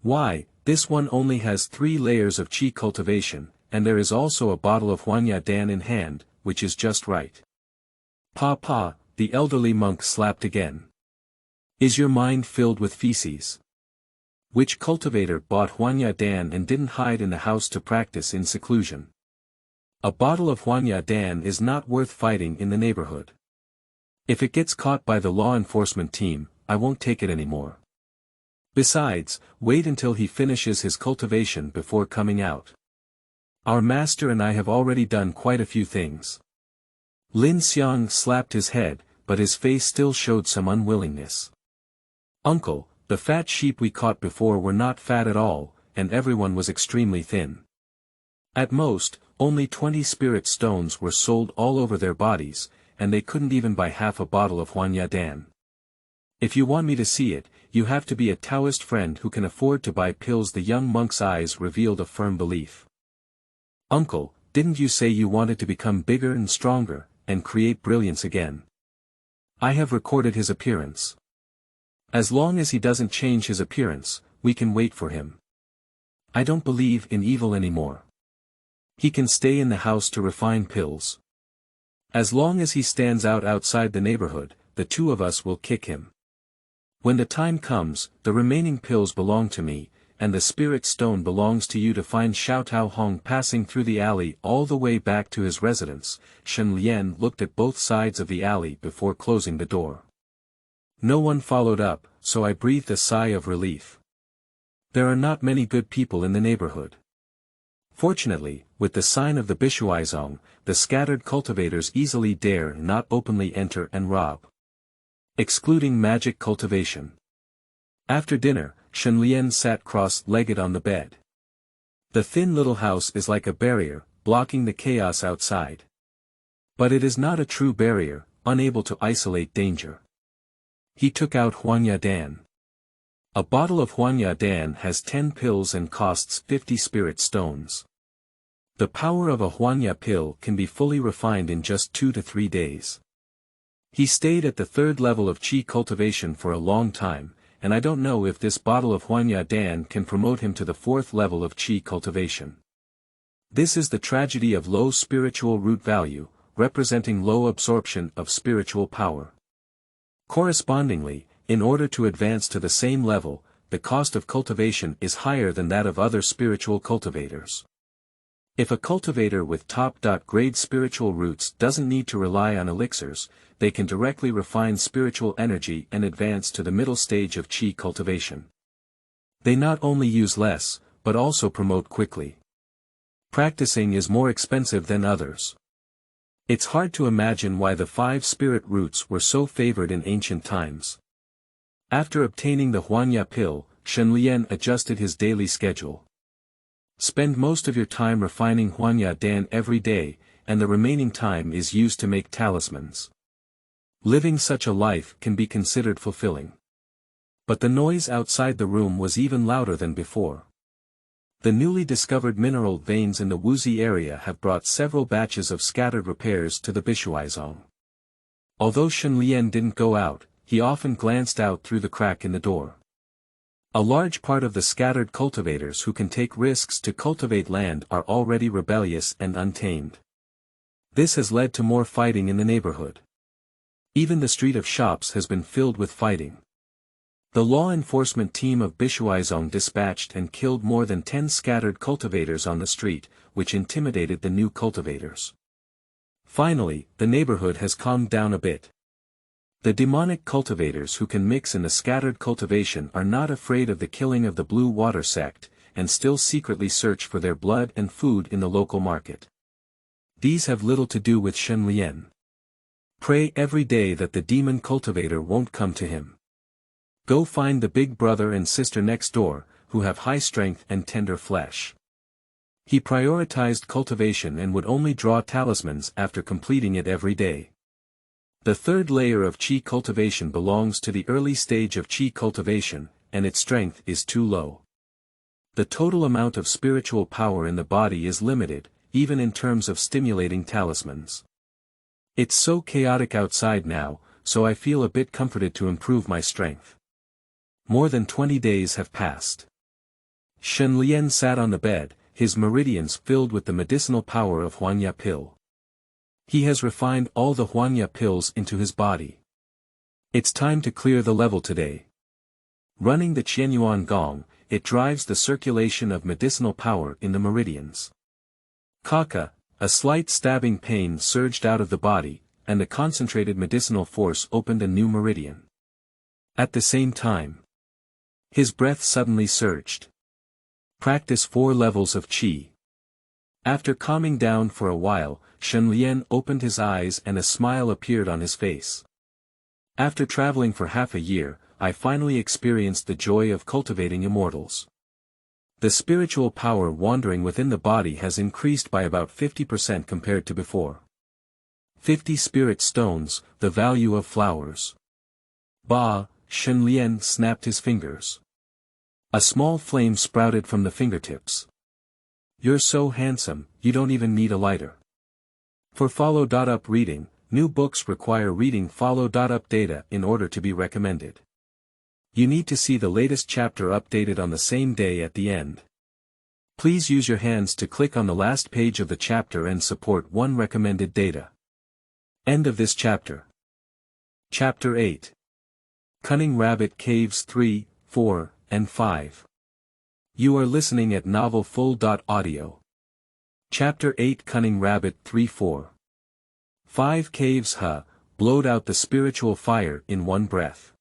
Why, this one only has 3 layers of qi cultivation, and there is also a bottle of Huanya Dan in hand, which is just right. Pa, the elderly monk slapped again. Is your mind filled with feces? Which cultivator bought Huanya Dan and didn't hide in the house to practice in seclusion? A bottle of Huanya Dan is not worth fighting in the neighborhood. If it gets caught by the law enforcement team, I won't take it anymore. Besides, wait until he finishes his cultivation before coming out. Our master and I have already done quite a few things. Lin Xiang slapped his head, but his face still showed some unwillingness. Uncle, the fat sheep we caught before were not fat at all, and everyone was extremely thin. At most, only 20 spirit stones were sold all over their bodies, and they couldn't even buy half a bottle of Huanya Dan. If you want me to see it, you have to be a Taoist friend who can afford to buy pills. The young monk's eyes revealed a firm belief. Uncle, didn't you say you wanted to become bigger and stronger, and create brilliance again? I have recorded his appearance. As long as he doesn't change his appearance, we can wait for him. I don't believe in evil anymore. He can stay in the house to refine pills. As long as he stands outside the neighborhood, the 2 of us will kick him. When the time comes, the remaining pills belong to me, and the spirit stone belongs to you to find Xiao Tao Hong passing through the alley all the way back to his residence. Shen Lian looked at both sides of the alley before closing the door. No one followed up, so I breathed a sigh of relief. There are not many good people in the neighborhood. Fortunately, with the sign of the Bishuizong, the scattered cultivators easily dare not openly enter and rob. Excluding magic cultivation. After dinner, Shen Lian sat cross-legged on the bed. The thin little house is like a barrier, blocking the chaos outside. But it is not a true barrier, unable to isolate danger. He took out Huanya Dan. A bottle of Huanya Dan has 10 pills and costs 50 spirit stones. The power of a Huanya pill can be fully refined in just 2 to 3 days. He stayed at the 3rd level of qi cultivation for a long time, and I don't know if this bottle of Huanya Dan can promote him to the 4th level of qi cultivation. This is the tragedy of low spiritual root value, representing low absorption of spiritual power. Correspondingly, in order to advance to the same level, the cost of cultivation is higher than that of other spiritual cultivators. If a cultivator with top-grade spiritual roots doesn't need to rely on elixirs, they can directly refine spiritual energy and advance to the middle stage of qi cultivation. They not only use less, but also promote quickly. Practicing is more expensive than others. It's hard to imagine why the 5 spirit roots were so favored in ancient times. After obtaining the Huanya pill, Shen Lian adjusted his daily schedule. Spend most of your time refining Huanya Dan every day, and the remaining time is used to make talismans. Living such a life can be considered fulfilling. But the noise outside the room was even louder than before. The newly discovered mineral veins in the Wuxi area have brought several batches of scattered repairs to the Bishuizong. Although Shen Lian didn't go out, he often glanced out through the crack in the door. A large part of the scattered cultivators who can take risks to cultivate land are already rebellious and untamed. This has led to more fighting in the neighborhood. Even the street of shops has been filled with fighting. The law enforcement team of Bishuizong dispatched and killed more than 10 scattered cultivators on the street, which intimidated the new cultivators. Finally, the neighborhood has calmed down a bit. The demonic cultivators who can mix in the scattered cultivation are not afraid of the killing of the Blue Water sect, and still secretly search for their blood and food in the local market. These have little to do with Shen Lian. Pray every day that the demon cultivator won't come to him. Go find the big brother and sister next door, who have high strength and tender flesh. He prioritized cultivation and would only draw talismans after completing it every day. The third layer of Qi cultivation belongs to the early stage of Qi cultivation, and its strength is too low. The total amount of spiritual power in the body is limited, even in terms of stimulating talismans. It's so chaotic outside now, so I feel a bit comforted to improve my strength. More than 20 days have passed. Shen Lian sat on the bed, his meridians filled with the medicinal power of Huanya pill. He has refined all the Huanya pills into his body. It's time to clear the level today. Running the Qianyuan gong, it drives the circulation of medicinal power in the meridians. Kaka, a slight stabbing pain surged out of the body, and the concentrated medicinal force opened a new meridian. At the same time, his breath suddenly surged. Practice 4 levels of Qi. After calming down for a while, Shen Lian opened his eyes and a smile appeared on his face. After traveling for half a year, I finally experienced the joy of cultivating immortals. The spiritual power wandering within the body has increased by about 50% compared to before. 50 spirit stones, the value of flowers. Bah, Shen Lian snapped his fingers. A small flame sprouted from the fingertips. You're so handsome, you don't even need a lighter. For follow.up reading, new books require reading follow.up data in order to be recommended. You need to see the latest chapter updated on the same day at the end. Please use your hands to click on the last page of the chapter and support one recommended data. End of this chapter. Chapter 8. Cunning Rabbit Caves 3, 4, and 5. You are listening at novelfull.audio. Chapter 8 Cunning Rabbit 3-4. 5 Caves blowed out the spiritual fire in one breath.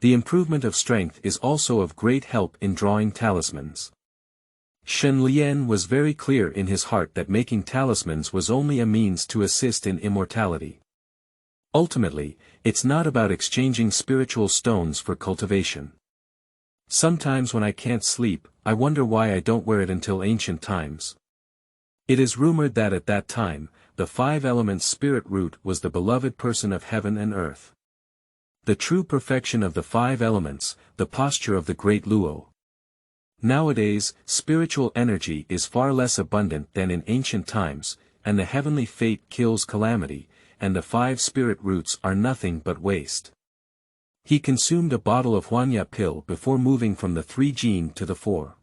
The improvement of strength is also of great help in drawing talismans. Shen Lian was very clear in his heart that making talismans was only a means to assist in immortality. Ultimately, it's not about exchanging spiritual stones for cultivation. Sometimes when I can't sleep, I wonder why I don't wear it until ancient times. It is rumored that at that time, the 5 elements spirit root was the beloved person of heaven and earth. The true perfection of the 5 elements, the posture of the great Luo. Nowadays, spiritual energy is far less abundant than in ancient times, and the heavenly fate kills calamity, and the 5 spirit roots are nothing but waste. He consumed a bottle of Huanya pill before moving from the 3 gene to the 4.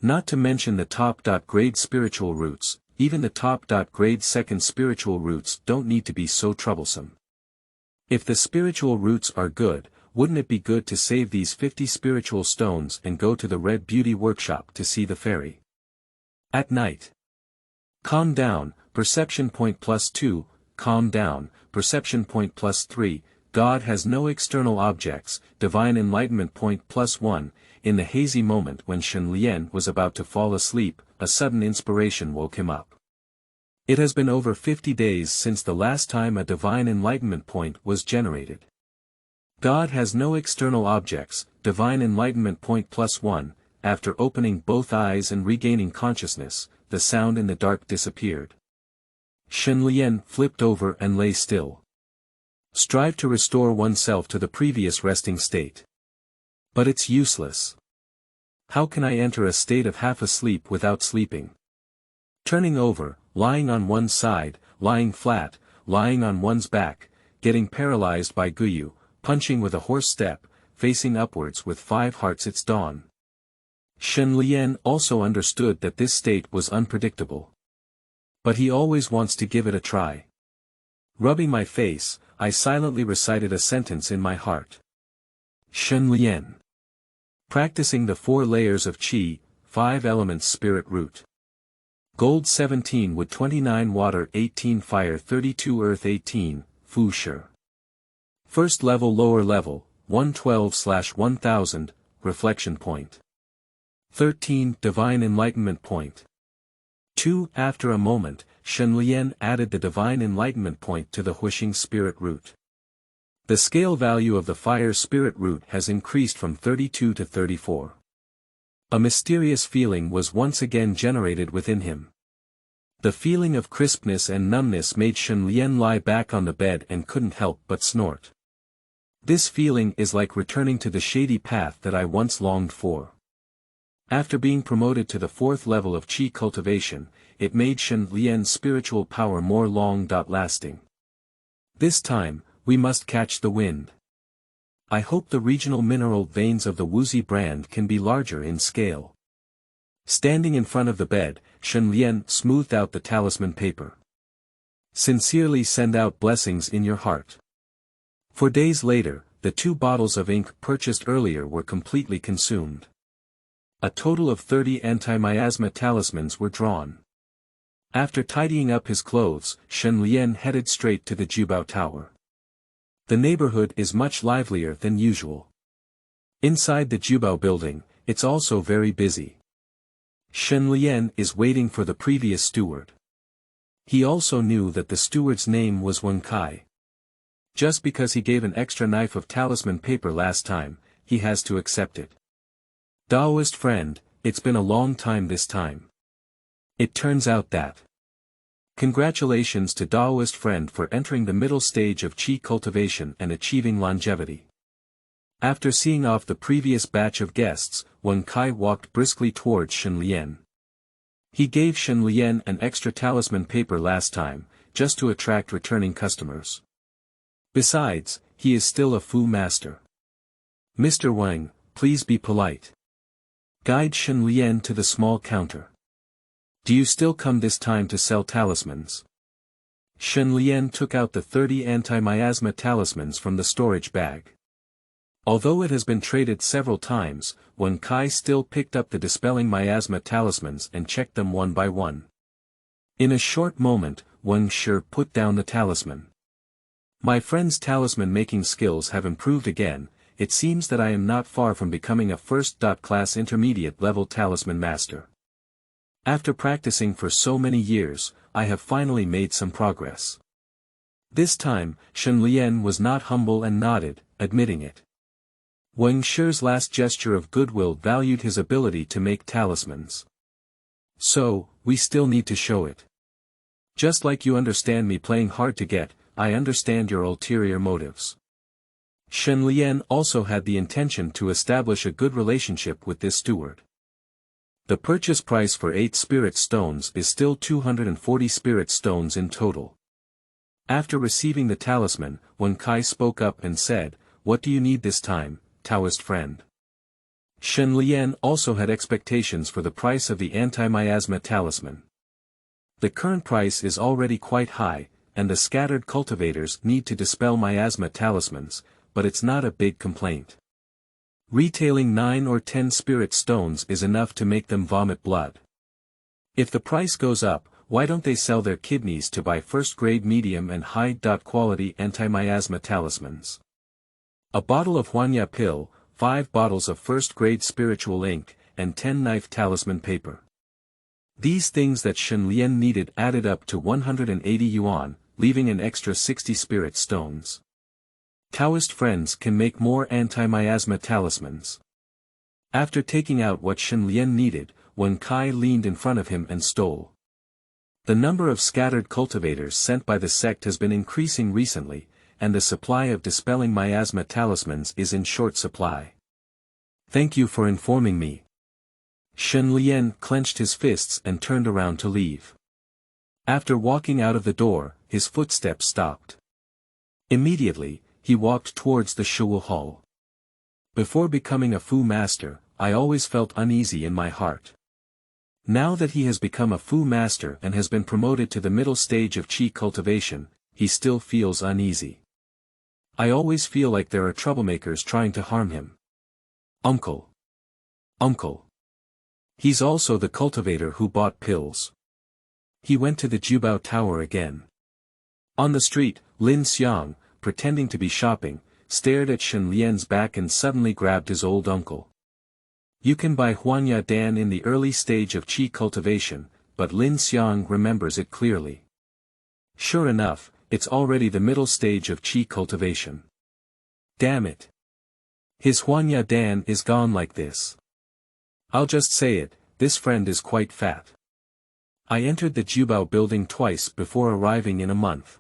Not to mention the top-grade spiritual roots, even the top-grade second spiritual roots don't need to be so troublesome. If the spiritual roots are good, wouldn't it be good to save these 50 spiritual stones and go to the Red Beauty Workshop to see the fairy? At night. Calm down, perception point +2, calm down, perception point +3, God has no external objects, divine enlightenment point +1, in the hazy moment when Shen Lian was about to fall asleep, a sudden inspiration woke him up. It has been over 50 days since the last time a divine enlightenment point was generated. God has no external objects, divine enlightenment point +1, after opening both eyes and regaining consciousness, the sound in the dark disappeared. Shen Lian flipped over and lay still. Strive to restore oneself to the previous resting state. But it's useless. How can I enter a state of half asleep without sleeping? Turning over, lying on one side, lying flat, lying on one's back, getting paralyzed by Guyu, punching with a horse step, facing upwards with 5 hearts. It's dawn. Shen Lian also understood that this state was unpredictable. But he always wants to give it a try. Rubbing my face, I silently recited a sentence in my heart. Shen Lian. Practicing the 4 layers of Qi, 5 elements spirit root. Gold 17 wood 29 water 18 fire 32 earth 18, Fu Shi. First level lower level, 112/1000, reflection point. 13 divine enlightenment point. 2 After a moment, Shen Lian added the divine enlightenment point to the Huixing spirit root. The scale value of the fire spirit root has increased from 32 to 34. A mysterious feeling was once again generated within him. The feeling of crispness and numbness made Shen Lian lie back on the bed and couldn't help but snort. This feeling is like returning to the shady path that I once longed for. After being promoted to the 4th level of Qi cultivation, it made Shen Lian's spiritual power more long-lasting. This time, we must catch the wind. I hope the regional mineral veins of the Wuzi brand can be larger in scale. Standing in front of the bed, Shen Lian smoothed out the talisman paper. Sincerely send out blessings in your heart. 4 days later, the 2 bottles of ink purchased earlier were completely consumed. A total of 30 anti-miasma talismans were drawn. After tidying up his clothes, Shen Lian headed straight to the Jubao Tower. The neighborhood is much livelier than usual. Inside the Jubao building, it's also very busy. Shen Lian is waiting for the previous steward. He also knew that the steward's name was Wen Kai. Just because he gave an extra knife of talisman paper last time, he has to accept it. Daoist friend, it's been a long time this time. It turns out that. Congratulations to Daoist friend for entering the middle stage of Qi cultivation and achieving longevity. After seeing off the previous batch of guests, Wen Kai walked briskly towards Shen Lian. He gave Shen Lian an extra talisman paper last time, just to attract returning customers. Besides, he is still a Fu master. Mr. Wang, please be polite. Guide Shen Lian to the small counter. Do you still come this time to sell talismans? Shen Lian took out the 30 anti-miasma talismans from the storage bag. Although it has been traded several times, Wen Kai still picked up the dispelling miasma talismans and checked them one by one. In a short moment, Wen Shi put down the talisman. My friend's talisman making skills have improved again. It seems that I am not far from becoming a first-class intermediate level talisman master. After practicing for so many years, I have finally made some progress. This time, Shen Lian was not humble and nodded, admitting it. Wen Shi's last gesture of goodwill valued his ability to make talismans. So, we still need to show it. Just like you understand me playing hard to get, I understand your ulterior motives. Shen Lian also had the intention to establish a good relationship with this steward. The purchase price for 8 spirit stones is still 240 spirit stones in total. After receiving the talisman, Wen Kai spoke up and said, "What do you need this time, Taoist friend?" Shen Lian also had expectations for the price of the anti-miasma talisman. The current price is already quite high, and the scattered cultivators need to dispel miasma talismans, but it's not a big complaint. Retailing 9 or 10 spirit stones is enough to make them vomit blood. If the price goes up, why don't they sell their kidneys to buy first-grade medium and high-quality anti-miasma talismans? A bottle of Huanya pill, 5 bottles of first-grade spiritual ink, and 10 knife talisman paper. These things that Shen Lian needed added up to 180 yuan, leaving an extra 60 spirit stones. Taoist friends can make more anti-miasma talismans. After taking out what Shen Lian needed, Wen Kai leaned in front of him and stole. The number of scattered cultivators sent by the sect has been increasing recently, and the supply of dispelling miasma talismans is in short supply. Thank you for informing me. Shen Lian clenched his fists and turned around to leave. After walking out of the door, his footsteps stopped. Immediately, he walked towards the Shuwu Hall. Before becoming a Fu master, I always felt uneasy in my heart. Now that he has become a Fu master and has been promoted to the middle stage of Qi cultivation, he still feels uneasy. I always feel like there are troublemakers trying to harm him. Uncle. Uncle. He's also the cultivator who bought pills. He went to the Jubao Tower again. On the street, Lin Xiang, pretending to be shopping, stared at Shen Lian's back and suddenly grabbed his old uncle. You can buy Huanya Dan in the early stage of Qi cultivation, but Lin Xiang remembers it clearly. Sure enough, it's already the middle stage of Qi cultivation. Damn it. His Huanya Dan is gone like this. I'll just say it, this friend is quite fat. I entered the Jubao building twice before arriving in a month.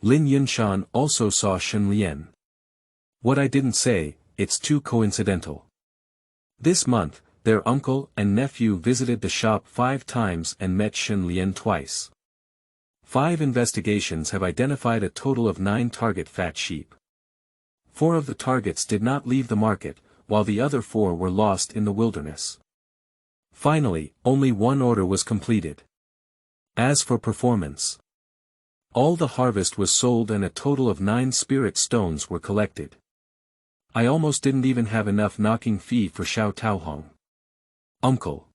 Lin Yunshan also saw Shen Lian. What I didn't say, it's too coincidental. This month, their uncle and nephew visited the shop 5 times and met Shen Lian twice. 5 investigations have identified a total of 9 target fat sheep. 4 of the targets did not leave the market, while the other 4 were lost in the wilderness. Finally, only 1 order was completed. As for performance, all the harvest was sold and a total of 9 spirit stones were collected. I almost didn't even have enough knocking fee for Xiao Taohong. Uncle.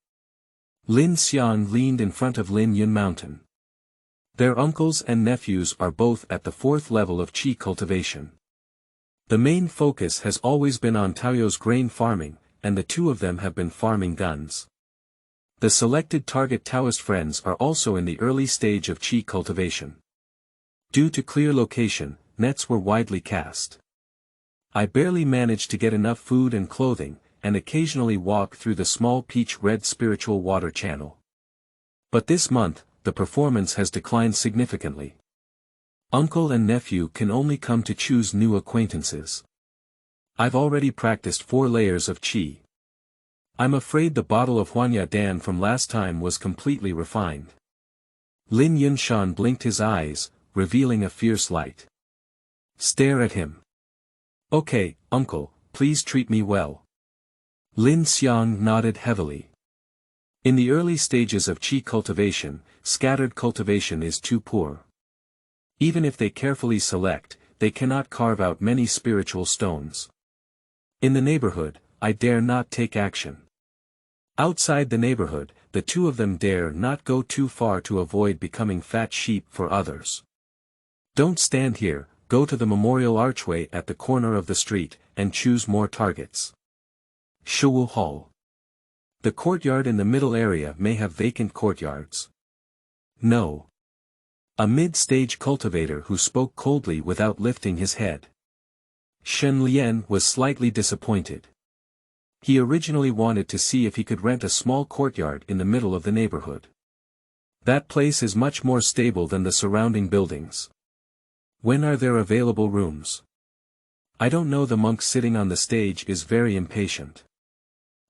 Lin Xiang leaned in front of Lin Yun Mountain. Their uncles and nephews are both at the 4th level of Qi cultivation. The main focus has always been on Taoyou's grain farming, and the 2 of them have been farming guns. The selected target Taoist friends are also in the early stage of Qi cultivation. Due to clear location, nets were widely cast. I barely managed to get enough food and clothing, and occasionally walk through the small peach-red spiritual water channel. But this month, the performance has declined significantly. Uncle and nephew can only come to choose new acquaintances. I've already practiced 4 layers of Qi. I'm afraid the bottle of Huanya Dan from last time was completely refined. Lin Yunshan blinked his eyes, revealing a fierce light. Stare at him. Okay, uncle, please treat me well. Lin Xiang nodded heavily. In the early stages of Qi cultivation, scattered cultivation is too poor. Even if they carefully select, they cannot carve out many spiritual stones. In the neighborhood, I dare not take action. Outside the neighborhood, the 2 of them dare not go too far to avoid becoming fat sheep for others. Don't stand here, go to the memorial archway at the corner of the street, and choose more targets. Shuwu Hall. The courtyard in the middle area may have vacant courtyards. No. A mid-stage cultivator who spoke coldly without lifting his head. Shen Lian was slightly disappointed. He originally wanted to see if he could rent a small courtyard in the middle of the neighborhood. That place is much more stable than the surrounding buildings. When are there available rooms? I don't know. The monk sitting on the stage is very impatient.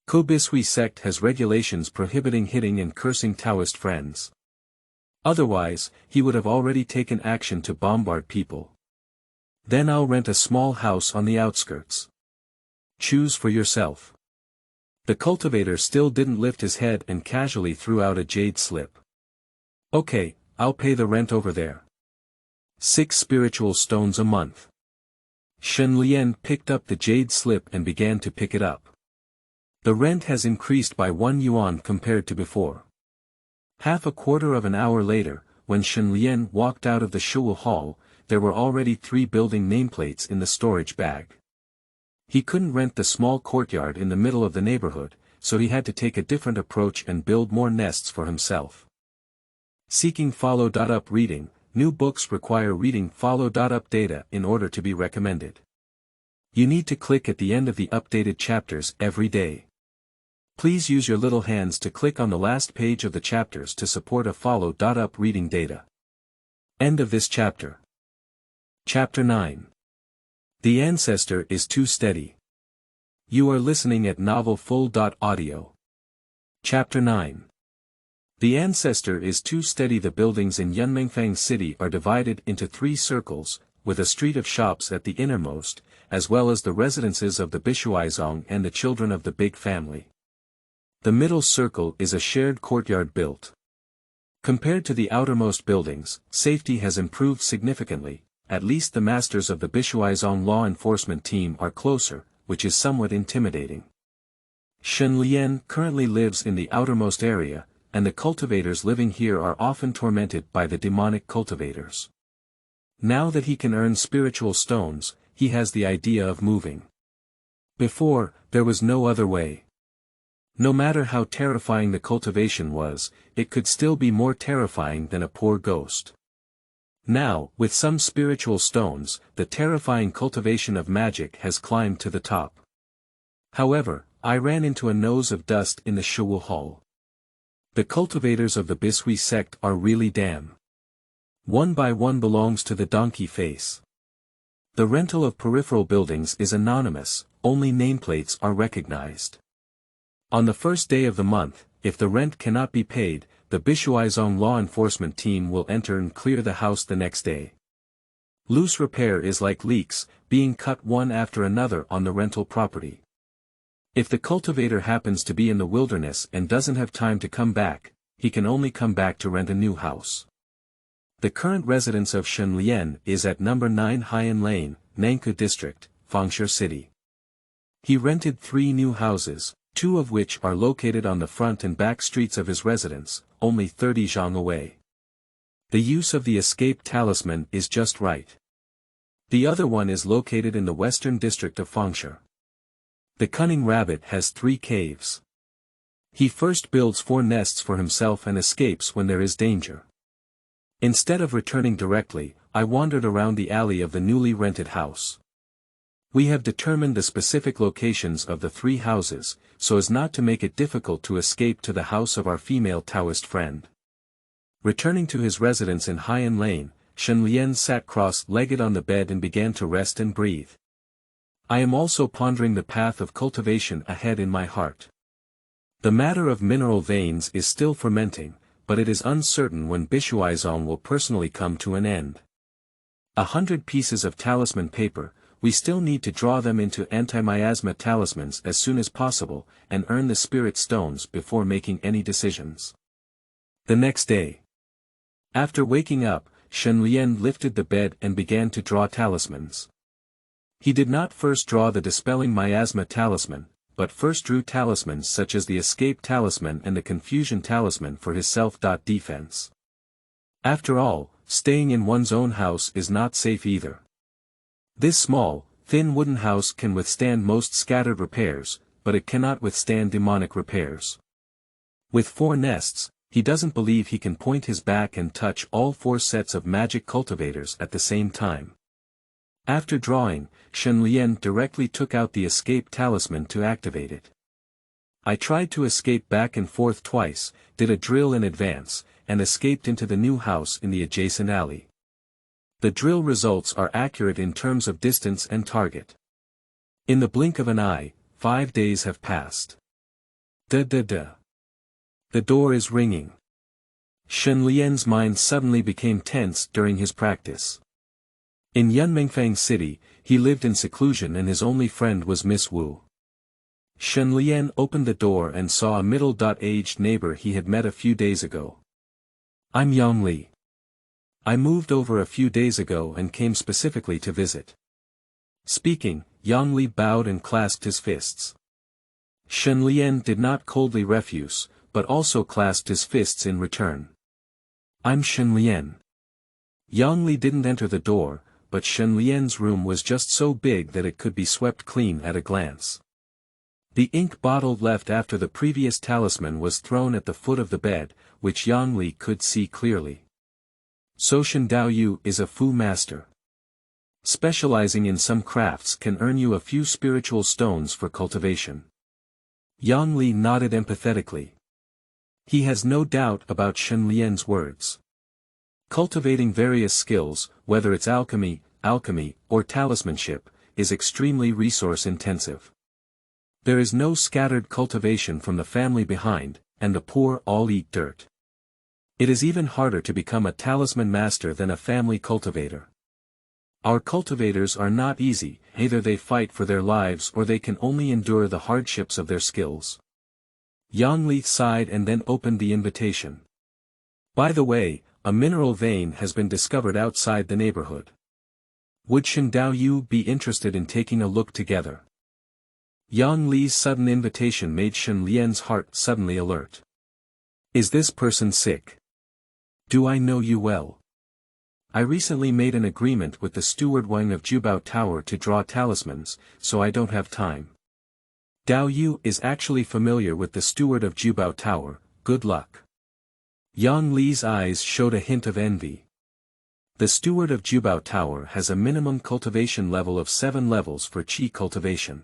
Kobisui sect has regulations prohibiting hitting and cursing Taoist friends. Otherwise, he would have already taken action to bombard people. Then I'll rent a small house on the outskirts. Choose for yourself. The cultivator still didn't lift his head and casually threw out a jade slip. Okay, I'll pay the rent over there. 6 spiritual stones a month. Shen Lian picked up the jade slip and began to pick it up. The rent has increased by 1 yuan compared to before. Half a quarter of an hour later, when Shen Lian walked out of the Shuwu Hall, there were already 3 building nameplates in the storage bag. He couldn't rent the small courtyard in the middle of the neighborhood, so he had to take a different approach and build more nests for himself. Seeking follow-up reading, new books require reading follow-up data in order to be recommended. You need to click at the end of the updated chapters every day. Please use your little hands to click on the last page of the chapters to support a follow-up reading data. End of this chapter. Chapter 9. The Ancestor is too steady. You are listening at Novel Full.audio. Chapter 9. The Ancestor is too steady. The buildings in Yunmengfang City are divided into 3 circles, with a street of shops at the innermost, as well as the residences of the Bishuaizong and the children of the big family. The middle circle is a shared courtyard built. Compared to the outermost buildings, safety has improved significantly. At least the masters of the Bishuaizong law enforcement team are closer, which is somewhat intimidating. Shen Lian currently lives in the outermost area, and the cultivators living here are often tormented by the demonic cultivators. Now that he can earn spiritual stones, he has the idea of moving. Before, there was no other way. No matter how terrifying the cultivation was, it could still be more terrifying than a poor ghost. Now, with some spiritual stones, the terrifying cultivation of magic has climbed to the top. However, I ran into a nose of dust in the Shuwu Hall. The cultivators of the Bishui sect are really damn. One by one belongs to the donkey face. The rental of peripheral buildings is anonymous, only nameplates are recognized. On the first day of the month, if the rent cannot be paid, the Bishuizong law enforcement team will enter and clear the house the next day. Loose repair is like leaks, being cut one after another on the rental property. If the cultivator happens to be in the wilderness and doesn't have time to come back, he can only come back to rent a new house. The current residence of Shen Lian is at number 9 Haiyan Lane, Nangkou District, Fangshe City. He rented 3 new houses, 2 of which are located on the front and back streets of his residence, only 30 zhang away. The use of the escape talisman is just right. The other one is located in the western district of Fangshe. The cunning rabbit has 3 caves. He first builds 4 nests for himself and escapes when there is danger. Instead of returning directly, I wandered around the alley of the newly rented house. We have determined the specific locations of the 3 houses, so as not to make it difficult to escape to the house of our female Taoist friend. Returning to his residence in Haiyan Lane, Shen Lian sat cross-legged on the bed and began to rest and breathe. I am also pondering the path of cultivation ahead in my heart. The matter of mineral veins is still fermenting, but it is uncertain when Bishuizong will personally come to an end. 100 pieces of talisman paper, we still need to draw them into anti-miasma talismans as soon as possible, and earn the spirit stones before making any decisions. The next day. After waking up, Shen Lian lifted the bed and began to draw talismans. He did not first draw the dispelling miasma talisman, but first drew talismans such as the escape talisman and the confusion talisman for his self-defense. After all, staying in one's own house is not safe either. This small, thin wooden house can withstand most scattered repairs, but it cannot withstand demonic repairs. With 4 nests, he doesn't believe he can point his back and touch all 4 sets of magic cultivators at the same time. After drawing, Shen Lian directly took out the escape talisman to activate it. I tried to escape back and forth twice, did a drill in advance, and escaped into the new house in the adjacent alley. The drill results are accurate in terms of distance and target. In the blink of an eye, 5 days have passed. The door is ringing. Shen Lian's mind suddenly became tense during his practice. In Yunmengfang City, he lived in seclusion and his only friend was Miss Wu. Shen Lian opened the door and saw a middle-aged neighbor he had met a few days ago. I'm Yang Li. I moved over a few days ago and came specifically to visit. Speaking, Yang Li bowed and clasped his fists. Shen Lian did not coldly refuse, but also clasped his fists in return. I'm Shen Lian. Yang Li didn't enter the door, but Shen Lian's room was just so big that it could be swept clean at a glance. The ink bottle left after the previous talisman was thrown at the foot of the bed, which Yang Li could see clearly. So Shen Daoyu is a Fu master. Specializing in some crafts can earn you a few spiritual stones for cultivation. Yang Li nodded empathetically. He has no doubt about Shen Lian's words. Cultivating various skills, whether it's alchemy, or talismanship, is extremely resource-intensive. There is no scattered cultivation from the family behind, and the poor all eat dirt. It is even harder to become a talisman master than a family cultivator. Our cultivators are not easy, either they fight for their lives or they can only endure the hardships of their skills. Yang Li sighed and then opened the invitation. By the way, a mineral vein has been discovered outside the neighborhood. Would Shen Daoyu be interested in taking a look together? Yang Li's sudden invitation made Shen Lian's heart suddenly alert. Is this person sick? Do I know you well? I recently made an agreement with the steward Wang of Jubao Tower to draw talismans, so I don't have time. Daoyu is actually familiar with the steward of Jubao Tower, good luck. Yang Li's eyes showed a hint of envy. The steward of Jubao Tower has a minimum cultivation level of 7 levels for qi cultivation.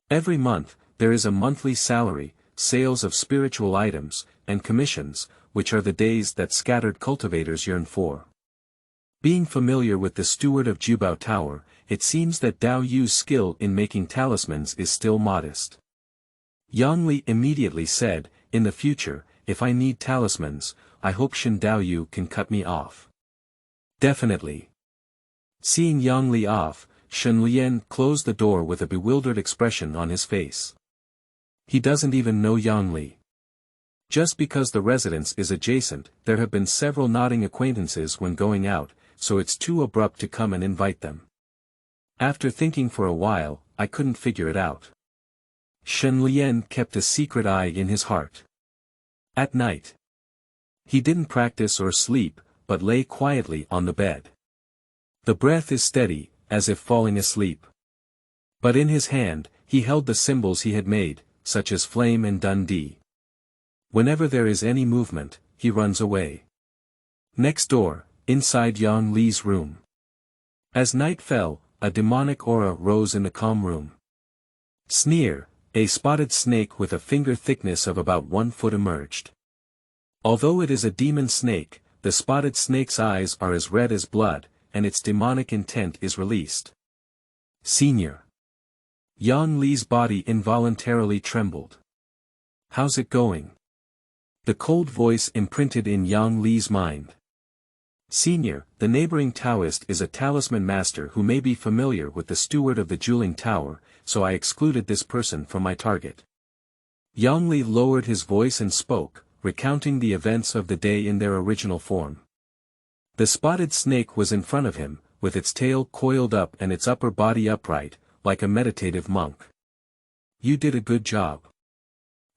Every month, there is a monthly salary, sales of spiritual items, and commissions, which are the days that scattered cultivators yearn for. Being familiar with the steward of Jubao Tower, it seems that Dao Yu's skill in making talismans is still modest. Yang Li immediately said, "In the future, if I need talismans, I hope Shen Dao Yu can cut me off." "Definitely." Seeing Yang Li off, Shen Lian closed the door with a bewildered expression on his face. He doesn't even know Yang Li. Just because the residence is adjacent, there have been several nodding acquaintances when going out, so it's too abrupt to come and invite them. After thinking for a while, I couldn't figure it out. Shen Lian kept a secret eye in his heart. At night, he didn't practice or sleep, but lay quietly on the bed. The breath is steady, as if falling asleep. But in his hand, he held the symbols he had made, such as flame and Dundee. Whenever there is any movement, he runs away. Next door, inside Yang Li's room. As night fell, a demonic aura rose in the calm room. Sneer, a spotted snake with a finger thickness of about 1 foot emerged. Although it is a demon snake, the spotted snake's eyes are as red as blood, and its demonic intent is released. Senior. Yang Li's body involuntarily trembled. "How's it going?" The cold voice imprinted in Yang Li's mind. "Senior, the neighboring Taoist is a talisman master who may be familiar with the steward of the Juling Tower, so I excluded this person from my target." Yang Li lowered his voice and spoke, recounting the events of the day in their original form. The spotted snake was in front of him, with its tail coiled up and its upper body upright, like a meditative monk. "You did a good job.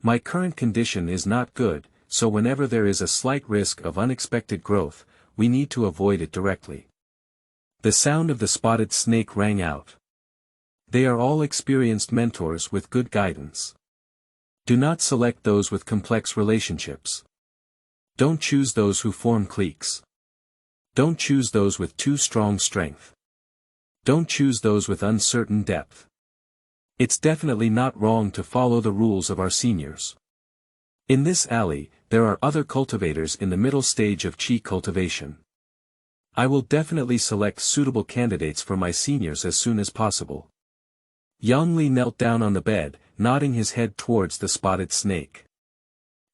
My current condition is not good, so whenever there is a slight risk of unexpected growth, we need to avoid it directly." The sound of the spotted snake rang out. They are all experienced mentors with good guidance. Do not select those with complex relationships. Don't choose those who form cliques. Don't choose those with too strong strength. Don't choose those with uncertain depth. It's definitely not wrong to follow the rules of our seniors. In this alley, there are other cultivators in the middle stage of Qi cultivation. I will definitely select suitable candidates for my seniors as soon as possible. Yang Li knelt down on the bed, nodding his head towards the spotted snake.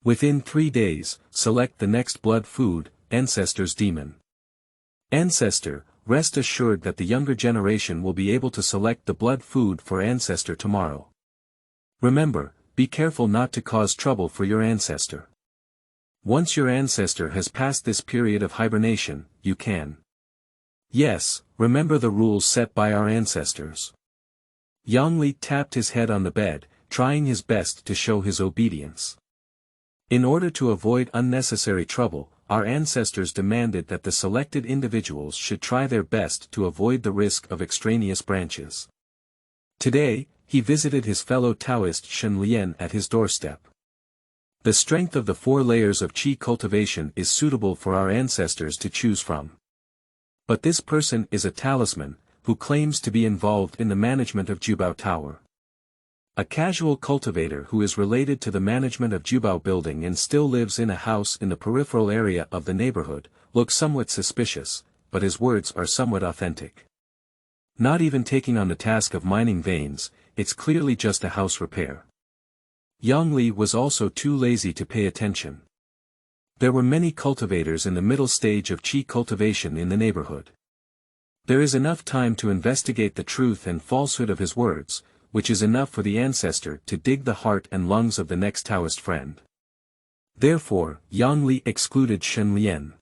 Within 3 days, select the next blood food, Ancestor's demon. Ancestor, rest assured that the younger generation will be able to select the blood food for Ancestor tomorrow. Remember, be careful not to cause trouble for your Ancestor. Once your Ancestor has passed this period of hibernation, you can. Yes, remember the rules set by our ancestors. Yang Li tapped his head on the bed, trying his best to show his obedience. In order to avoid unnecessary trouble, our ancestors demanded that the selected individuals should try their best to avoid the risk of extraneous branches. Today, he visited his fellow Taoist Shen Lian at his doorstep. The strength of the 4 layers of Qi cultivation is suitable for our ancestors to choose from. But this person is a talisman, who claims to be involved in the management of Jubao Tower. A casual cultivator who is related to the management of Jubao building and still lives in a house in the peripheral area of the neighborhood, looks somewhat suspicious, but his words are somewhat authentic. Not even taking on the task of mining veins, it's clearly just a house repair. Yang Li was also too lazy to pay attention. There were many cultivators in the middle stage of Qi cultivation in the neighborhood. There is enough time to investigate the truth and falsehood of his words, which is enough for the ancestor to dig the heart and lungs of the next Taoist friend. Therefore, Yang Li excluded Shen Lian.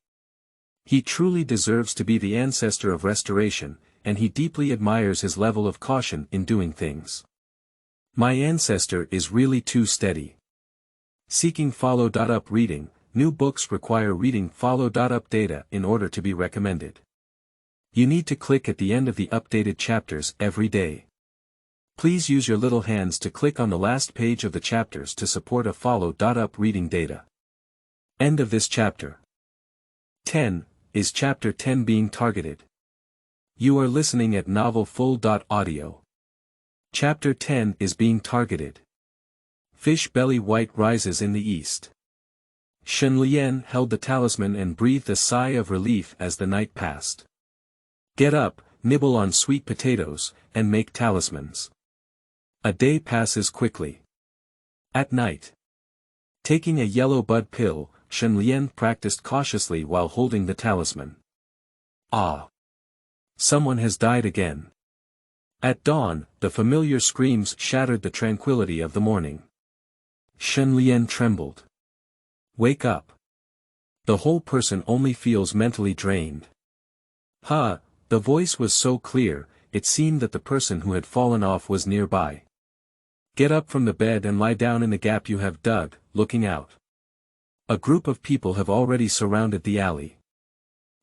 He truly deserves to be the ancestor of restoration, and he deeply admires his level of caution in doing things. My ancestor is really too steady. Seeking follow-up reading, new books require reading follow-up data in order to be recommended. You need to click at the end of the updated chapters every day. Please use your little hands to click on the last page of the chapters to support a follow-up reading data. End of this chapter. 10. Is Chapter 10 being targeted? You are listening at Novel Full.audio. Chapter 10 is being targeted. Fish belly white rises in the east. Shen Lian held the talisman and breathed a sigh of relief as the night passed. Get up, nibble on sweet potatoes, and make talismans. A day passes quickly. At night. Taking a yellow bud pill, Shen Lian practiced cautiously while holding the talisman. Ah! Someone has died again. At dawn, the familiar screams shattered the tranquility of the morning. Shen Lian trembled. Wake up. The whole person only feels mentally drained. The voice was so clear, it seemed that the person who had fallen off was nearby. Get up from the bed and lie down in the gap you have dug, looking out. A group of people have already surrounded the alley.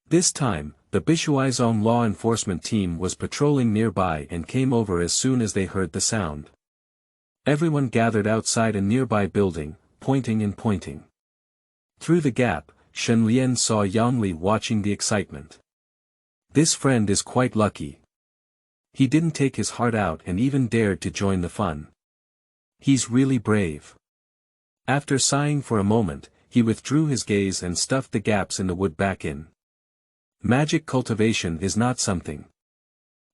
This time, the Bishuaizong law enforcement team was patrolling nearby and came over as soon as they heard the sound. Everyone gathered outside a nearby building, pointing and pointing. Through the gap, Shen Lian saw Yang Li watching the excitement. This friend is quite lucky. He didn't take his heart out and even dared to join the fun. He's really brave. After sighing for a moment, he withdrew his gaze and stuffed the gaps in the wood back in. Magic cultivation is not something.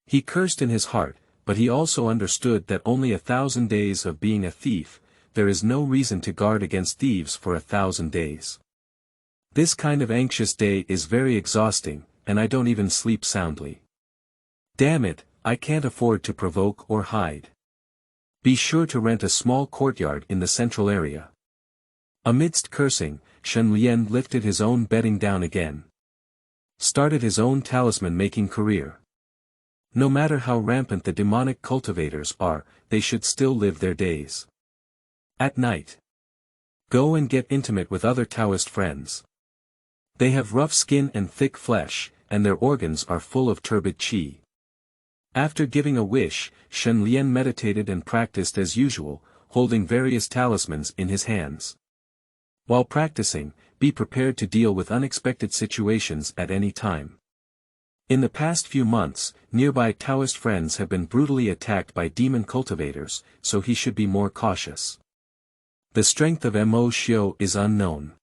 He cursed in his heart, but he also understood that only 1,000 days of being a thief, there is no reason to guard against thieves for 1,000 days. This kind of anxious day is very exhausting, and I don't even sleep soundly. Damn it, I can't afford to provoke or hide. Be sure to rent a small courtyard in the central area. Amidst cursing, Shen Lian lifted his own bedding down again. Started his own talisman-making career. No matter how rampant the demonic cultivators are, they should still live their days. At night. Go and get intimate with other Taoist friends. They have rough skin and thick flesh, and their organs are full of turbid qi. After giving a wish, Shen Lian meditated and practiced as usual, holding various talismans in his hands. While practicing, be prepared to deal with unexpected situations at any time. In the past few months, nearby Taoist friends have been brutally attacked by demon cultivators, so he should be more cautious. The strength of Mo Xiu is unknown.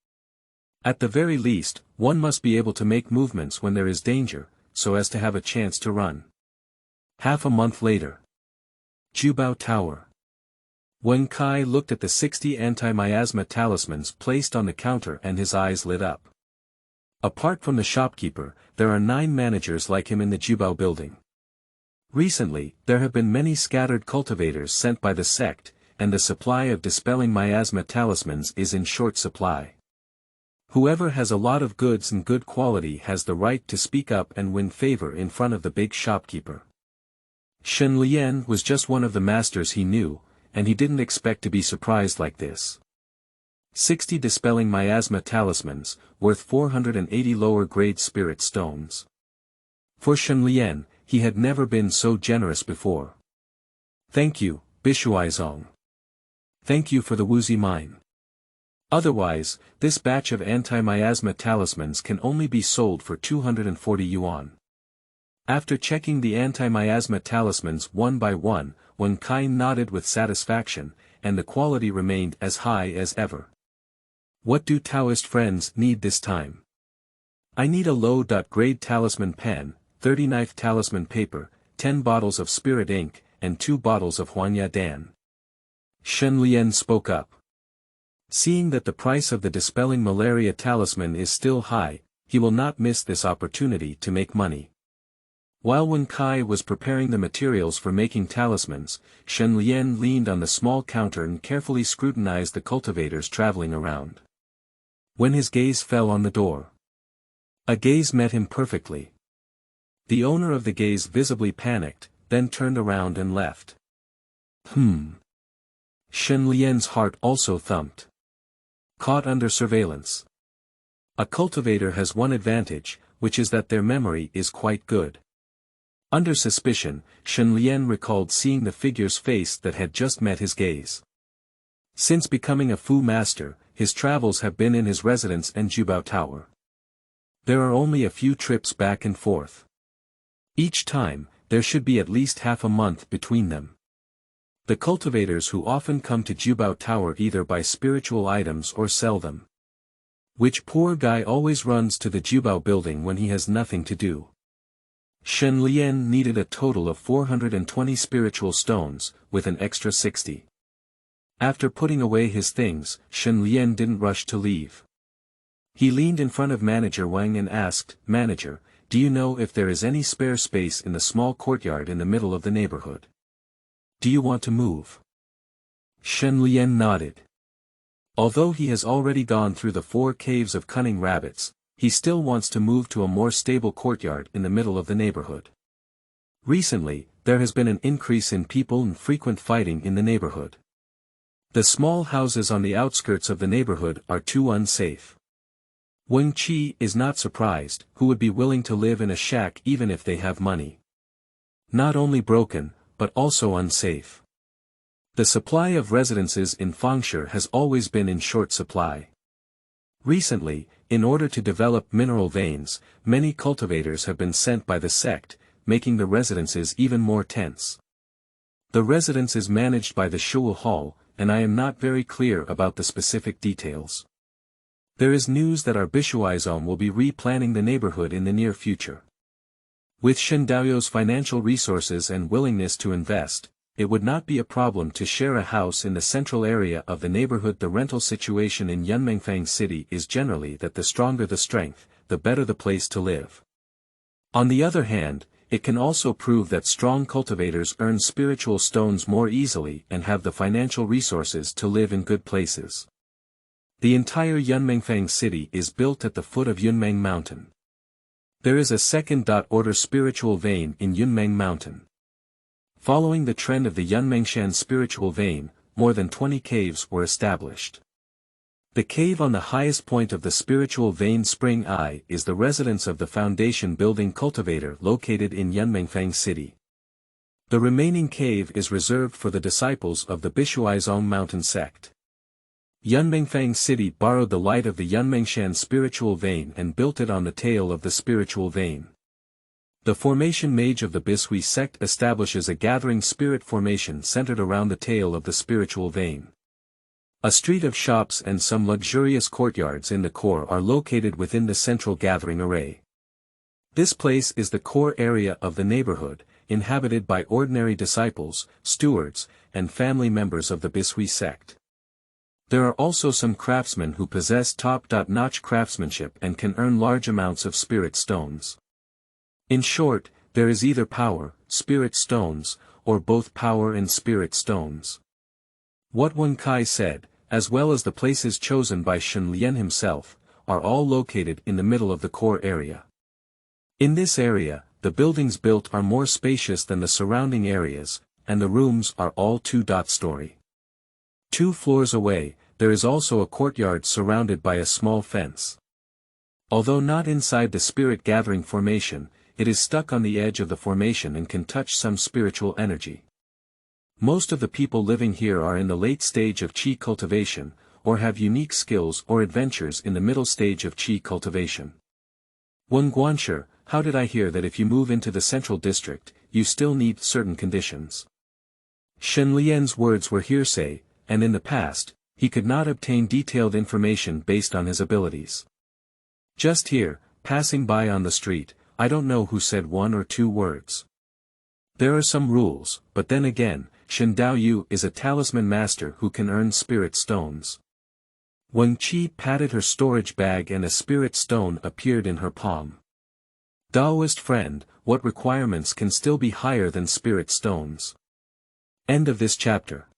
At the very least, one must be able to make movements when there is danger, so as to have a chance to run. Half a month later. Jubao Tower. Wen Kai looked at the 60 anti-miasma talismans placed on the counter and his eyes lit up. Apart from the shopkeeper, there are 9 managers like him in the Jubao building. Recently, there have been many scattered cultivators sent by the sect, and the supply of dispelling miasma talismans is in short supply. Whoever has a lot of goods and good quality has the right to speak up and win favor in front of the big shopkeeper. Shen Lian was just one of the masters he knew, and he didn't expect to be surprised like this. 60 dispelling miasma talismans, worth 480 lower-grade spirit stones. For Shen Lian, he had never been so generous before. Thank you, Bishuaizong. Thank you for the woozy mine. Otherwise, this batch of anti-miasma talismans can only be sold for 240 yuan. After checking the anti-miasma talismans one by one, Wen Kai nodded with satisfaction, and the quality remained as high as ever. What do Taoist friends need this time? I need a low-grade talisman pen, 30 knife talisman paper, 10 bottles of spirit ink, and 2 bottles of Huanya Dan. Shen Lian spoke up. Seeing that the price of the dispelling malaria talisman is still high, he will not miss this opportunity to make money. While Wen Kai was preparing the materials for making talismans, Shen Lian leaned on the small counter and carefully scrutinized the cultivators traveling around. When his gaze fell on the door, a gaze met him perfectly. The owner of the gaze visibly panicked, then turned around and left. Shen Lian's heart also thumped. Caught under surveillance. A cultivator has one advantage, which is that their memory is quite good. Under suspicion, Shen Lian recalled seeing the figure's face that had just met his gaze. Since becoming a Fu master, his travels have been in his residence and Jubao Tower. There are only a few trips back and forth. Each time, there should be at least half a month between them. The cultivators who often come to Jubao Tower either buy spiritual items or sell them. Which poor guy always runs to the Jubao building when he has nothing to do? Shen Lian needed a total of 420 spiritual stones, with an extra 60. After putting away his things, Shen Lian didn't rush to leave. He leaned in front of Manager Wang and asked, "Manager, do you know if there is any spare space in the small courtyard in the middle of the neighborhood? Do you want to move?" Shen Lian nodded. Although he has already gone through the 4 caves of cunning rabbits, he still wants to move to a more stable courtyard in the middle of the neighborhood. Recently, there has been an increase in people and frequent fighting in the neighborhood. The small houses on the outskirts of the neighborhood are too unsafe. Wang Qi is not surprised, who would be willing to live in a shack even if they have money. Not only broken, but also unsafe. The supply of residences in Fengshe has always been in short supply. Recently, in order to develop mineral veins, many cultivators have been sent by the sect, making the residences even more tense. The residence is managed by the Shuo Hall, and I am not very clear about the specific details. There is news that our Bishuizong will be replanning the neighborhood in the near future. With Shen Daoyou's financial resources and willingness to invest, it would not be a problem to share a house in the central area of the neighborhood. The rental situation in Yunmengfang City is generally that the stronger the strength, the better the place to live. On the other hand, it can also prove that strong cultivators earn spiritual stones more easily and have the financial resources to live in good places. The entire Yunmengfang City is built at the foot of Yunmeng Mountain. There is a second-order spiritual vein in Yunmeng Mountain. Following the trend of the Yunmengshan spiritual vein, more than 20 caves were established. The cave on the highest point of the spiritual vein Spring Eye is the residence of the foundation building cultivator located in Yunmengfang City. The remaining cave is reserved for the disciples of the Bishuizong mountain sect. Yunmengfang City borrowed the light of the Yunmengshan spiritual vein and built it on the tail of the spiritual vein. The formation mage of the Bishui sect establishes a gathering spirit formation centered around the tail of the spiritual vein. A street of shops and some luxurious courtyards in the core are located within the central gathering array. This place is the core area of the neighborhood, inhabited by ordinary disciples, stewards, and family members of the Bishui sect. There are also some craftsmen who possess top-notch craftsmanship and can earn large amounts of spirit stones. In short, there is either power, spirit stones, or both power and spirit stones. What Wen Kai said, as well as the places chosen by Shen Lian himself, are all located in the middle of the core area. In this area, the buildings built are more spacious than the surrounding areas, and the rooms are all 2-story. 2 floors away, there is also a courtyard surrounded by a small fence. Although not inside the spirit gathering formation, it is stuck on the edge of the formation and can touch some spiritual energy. Most of the people living here are in the late stage of qi cultivation, or have unique skills or adventures in the middle stage of qi cultivation. Wang Guanshi, how did I hear that if you move into the central district, you still need certain conditions? Shen Lian's words were hearsay, and in the past, he could not obtain detailed information based on his abilities. Just here, passing by on the street, I don't know who said 1 or 2 words. There are some rules, but then again, Shen Daoyu is a talisman master who can earn spirit stones. Wang Qi patted her storage bag and a spirit stone appeared in her palm. Daoist friend, what requirements can still be higher than spirit stones? End of this chapter.